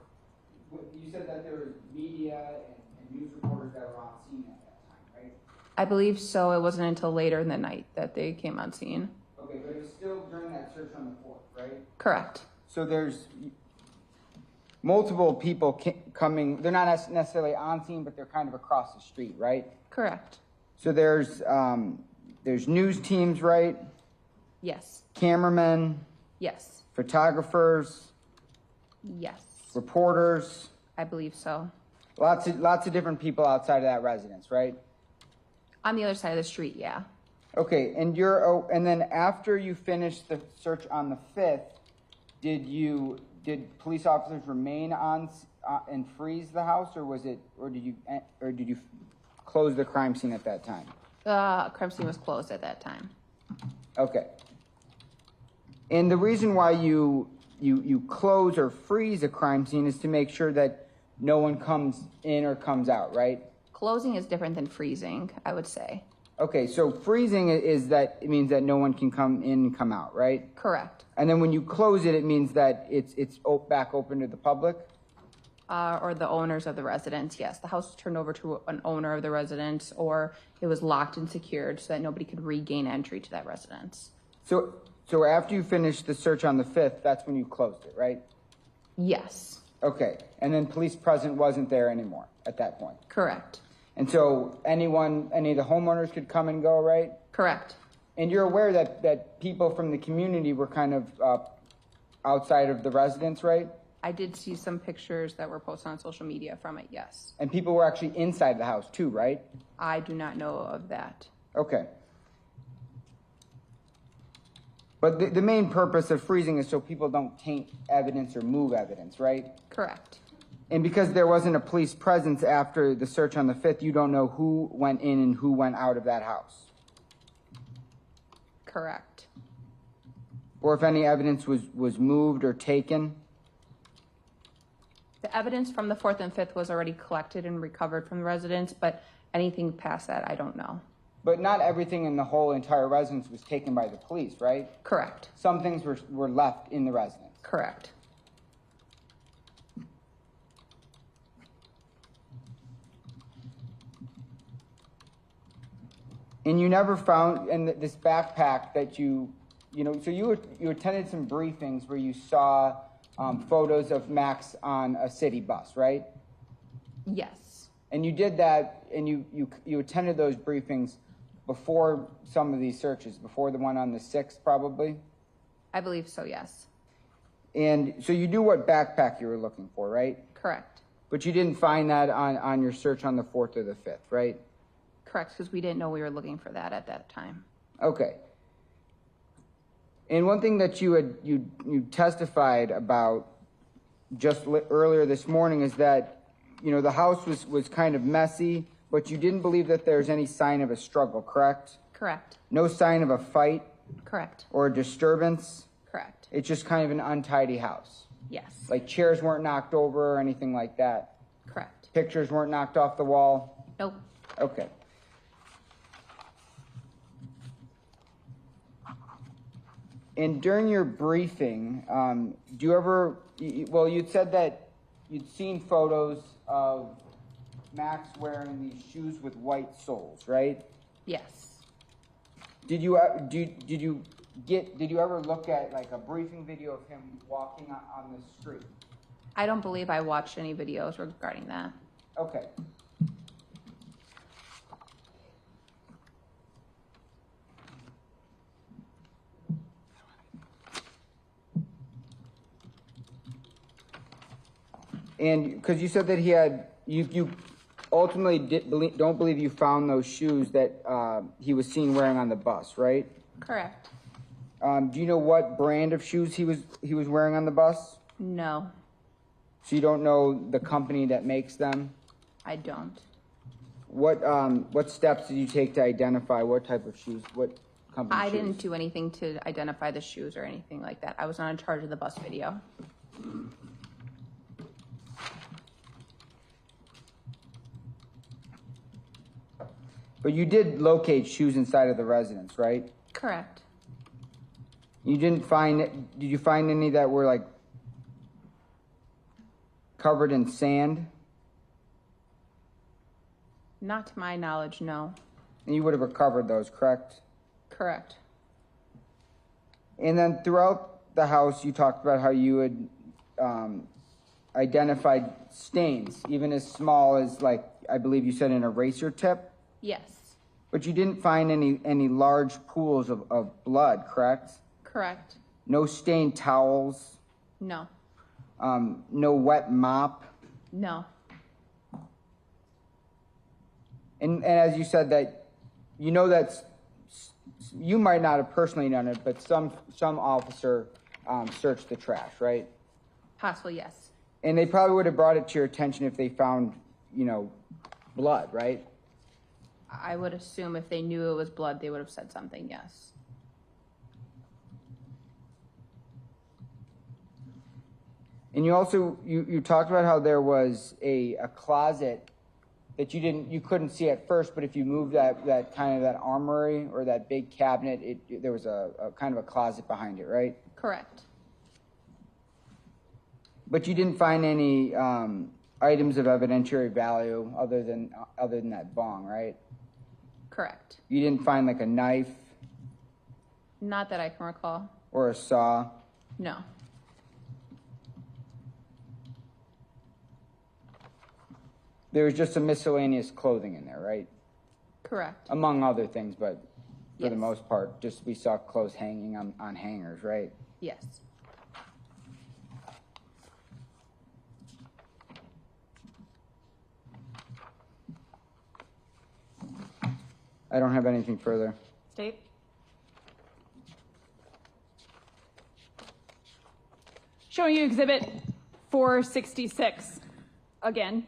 you said that there was media and news reporters that were on scene at that time, right? I believe so. It wasn't until later in the night that they came on scene. Okay, but it was still during that search on the 4th, right? Correct. So there's multiple people coming. They're not necessarily on scene, but they're kind of across the street, right? Correct. So there's news teams, right? Yes. Cameramen, Yes. photographers, Yes. reporters. I believe so. Lots of different people outside of that residence, right? On the other side of the street, yeah. Okay, and then after you finished the search on the 5th, did police officers remain on and freeze the house, or did you close the crime scene at that time? The crime scene was closed at that time. Okay. And the reason why you close or freeze a crime scene is to make sure that no one comes in or comes out, right? Closing is different than freezing, I would say. Okay, so freezing it means that no one can come in and come out, right? Correct. And then when you close it, it means that it's back open to the public? Or the owners of the residence, yes. The house was turned over to an owner of the residence, or it was locked and secured so that nobody could regain entry to that residence. So after you finished the search on the 5th, that's when you closed it, right? Yes, Okay, and then police presence wasn't there anymore at that point. correct, And so any of the homeowners could come and go, right? correct. And you're aware that people from the community were kind of outside of the residence, right? I did see some pictures that were posted on social media from it, yes. And people were actually inside the house too, right? I do not know of that. Okay. But the main purpose of freezing is so people don't taint evidence or move evidence, right? Correct, And because there wasn't a police presence after the search on the 5th, you don't know who went in and who went out of that house. correct. Or if any evidence was moved or taken. The evidence from the 4th and 5th was already collected and recovered from the residence, but anything past that, I don't know. But not everything in the whole entire residence was taken by the police, right? Correct, Some things were left in the residence. correct. And you never found, and this backpack that so you attended some briefings where you saw photos of Max on a city bus, right? Yes, And you did that, and you attended those briefings before some of these searches, before the one on the 6th, probably? I believe so, yes. And so you knew what backpack you were looking for, right? Correct, But you didn't find that on your search on the 4th or the 5th, right? correct, because we didn't know we were looking for that at that time. Okay. And one thing that you testified about just earlier this morning is that, the house was kind of messy, but you didn't believe that there's any sign of a struggle, correct? Correct, No sign of a fight correct, or a disturbance? correct, It's just kind of an untidy house. yes, Like chairs weren't knocked over or anything like that? correct. Pictures weren't knocked off the wall? Nope, Okay. And during your briefing, do you ever, you'd said that you'd seen photos of Max wearing these shoes with white soles, right? yes. Did you ever look at like a briefing video of him walking on the street? I don't believe I watched any videos regarding that. Okay. And because you said that you ultimately don't believe you found those shoes that he was seen wearing on the bus, right? Correct. Do you know what brand of shoes he was wearing on the bus? No, So you don't know the company that makes them? I don't. What steps did you take to identify what type of shoes, what company I shoes? didn't do anything to identify the shoes or anything like that. I was not in charge of the bus video. But you did locate shoes inside of the residence, right? Correct. You didn't find, did you find any that were like covered in sand? Not to my knowledge, no. And you would have recovered those, correct? Correct. And then throughout the house, you talked about how you had identified stains, even as small as, like, I believe you said an eraser tip, Yes. but you didn't find any large pools of blood, correct? Correct. No stained towels, No. no wet mop. No. And as you said that, you know that's, you might not have personally done it, but some officer searched the trash, right? Possibly, yes. And they probably would have brought it to your attention if they found, blood, right? I would assume if they knew it was blood, they would have said something, yes. And you also, you talked about how there was a closet that you couldn't see at first, but if you moved that kind of that armory or that big cabinet, there was a kind of a closet behind it, right? Correct. But you didn't find any items of evidentiary value other than that bong, right? Correct. You didn't find like a knife Not that I can recall. or a saw? No. There was just some miscellaneous clothing in there, right? Correct. Among other things, but for the Yes. most part, just we saw clothes hanging on hangers, right? Yes. I don't have anything further. State? Showing you exhibit 466 again.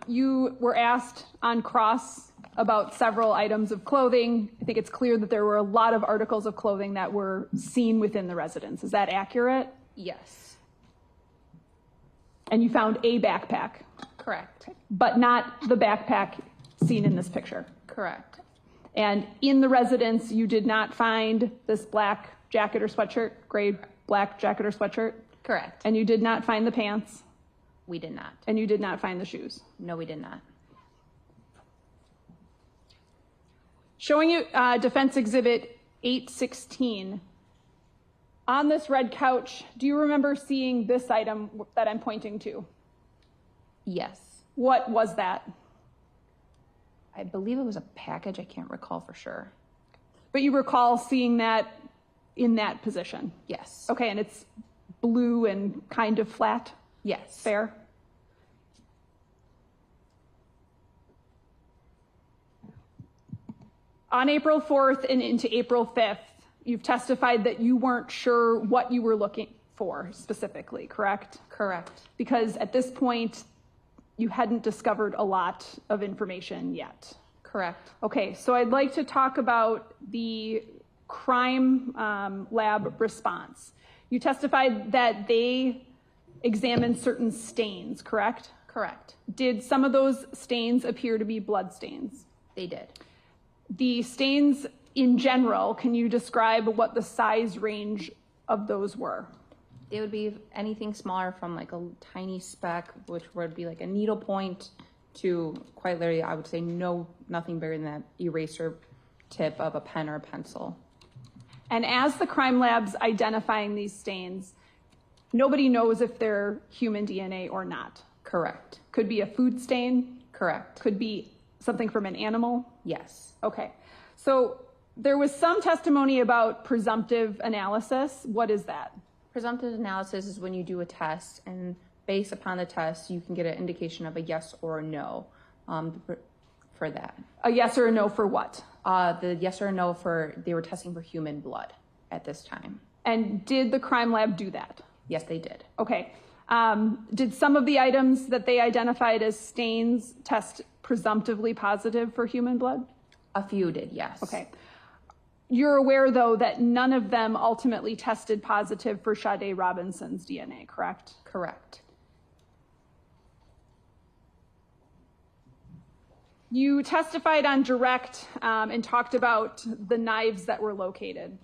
You were asked on cross about several items of clothing. I think it's clear that there were a lot of articles of clothing that were seen within the residence. Is that accurate? Yes. And you found a backpack, Correct. but not the backpack seen in this picture. Correct. And in the residence, you did not find this black jacket or sweatshirt, gray black jacket or sweatshirt, Correct. and you did not find the pants, We did not. and you did not find the shoes. No, we did not. Showing you Defense Exhibit 816. On this red couch, do you remember seeing this item that I'm pointing to? Yes. What was that? I believe it was a package. I can't recall for sure. But you recall seeing that in that position? Yes. Okay, and it's blue and kind of flat? Yes. Fair? On April 4th and into April 5th, you've testified that you weren't sure what you were looking for specifically, correct? Correct. Because at this point, you hadn't discovered a lot of information yet. Correct. Okay, so I'd like to talk about the crime lab response. You testified that they examined certain stains, correct? Correct. Did some of those stains appear to be blood stains? They did. The stains in general, can you describe what the size range of those were? It would be anything smaller from like a tiny speck, which would be like a needle point, to quite literally, I would say nothing bigger than that eraser tip of a pen or a pencil. And as the crime lab's identifying these stains, nobody knows if they're human DNA or not. Correct. Could be a food stain, Correct. could be something from an animal. Yes. Okay, so there was some testimony about presumptive analysis. What is that? Presumptive analysis is when you do a test, and based upon the test, you can get an indication of a yes or a no for that. A yes or a no for what? The yes or a no for they were testing for human blood at this time. And did the crime lab do that? Yes, they did. Okay. Did some of the items that they identified as stains test presumptively positive for human blood? A few did, yes. Okay. You're aware, though, that none of them ultimately tested positive for Sade Robinson's DNA, correct? Correct. You testified on direct and talked about the knives that were located,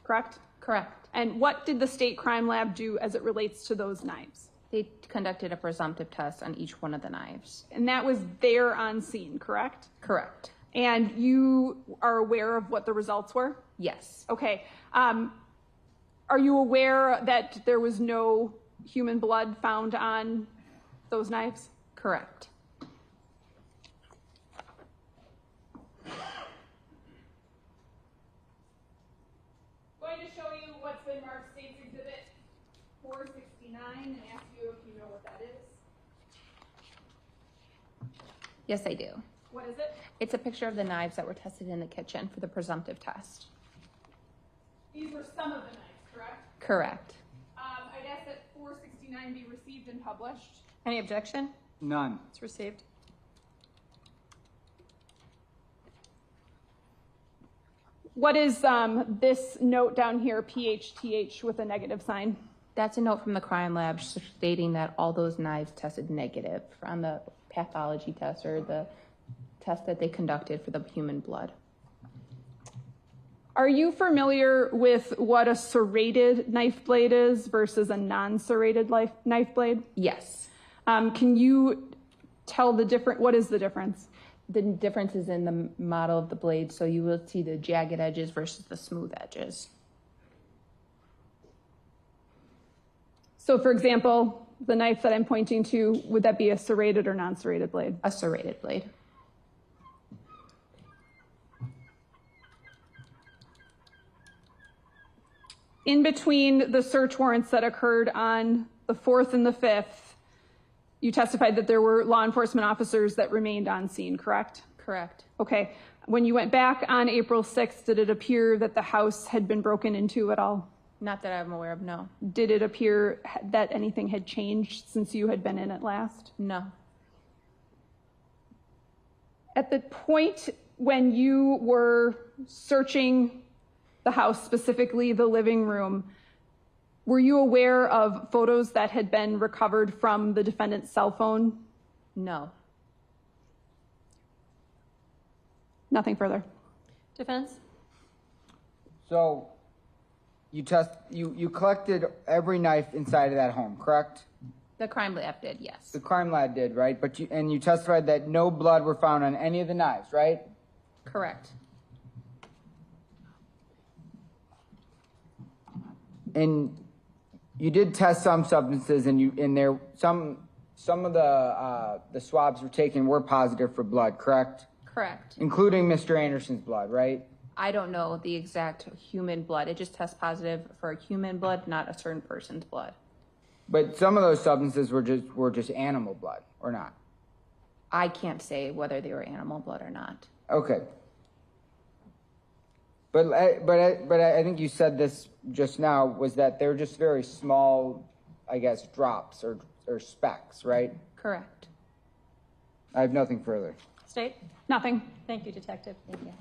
correct? Correct. And what did the state crime lab do as it relates to those knives? They conducted a presumptive test on each one of the knives. And that was there on scene, correct? Correct. And you are aware of what the results were? Yes. Okay. Are you aware that there was no human blood found on those knives? Correct. Going to show you what's been marked State's Exhibit 469 and ask you if you know what that is. Yes, I do. What is it? It's a picture of the knives that were tested in the kitchen for the presumptive test. These were some of the knives, correct? Correct. I'd ask that 469 be received and published. Any objection? None. It's received. What is this note down here, PHTH with a negative sign? That's a note from the crime lab stating that all those knives tested negative on the pathology test or the test that they conducted for the human blood. Are you familiar with what a serrated knife blade is versus a non-serrated knife blade? Yes. Can you tell what is the difference? The difference is in the model of the blade, so you will see the jagged edges versus the smooth edges. So for example, the knife that I'm pointing to, would that be a serrated or non-serrated blade? A serrated blade. In between the search warrants that occurred on the 4th and the 5th, you testified that there were law enforcement officers that remained on scene, correct? Correct. Okay. When you went back on April 6th, did it appear that the house had been broken into at all? Not that I'm aware of, no. Did it appear that anything had changed since you had been in it last? No. At the point when you were searching the house, specifically the living room, were you aware of photos that had been recovered from the defendant's cell phone? No. Nothing further. Defense? So you collected every knife inside of that home, correct? The crime lab did, yes. The crime lab did, right? But you testified that no blood were found on any of the knives, right? Correct. And you did test some substances, and some of the swabs were taken were positive for blood, correct? Correct. Including Mr. Anderson's blood, right? I don't know the exact human blood. It just tests positive for human blood, not a certain person's blood. But some of those substances were just animal blood, or not? I can't say whether they were animal blood or not. Okay. But I think you said this just now, was that they're just very small, I guess, drops or specks, right? Correct. I have nothing further. State? Nothing. Thank you, Detective. Thank you.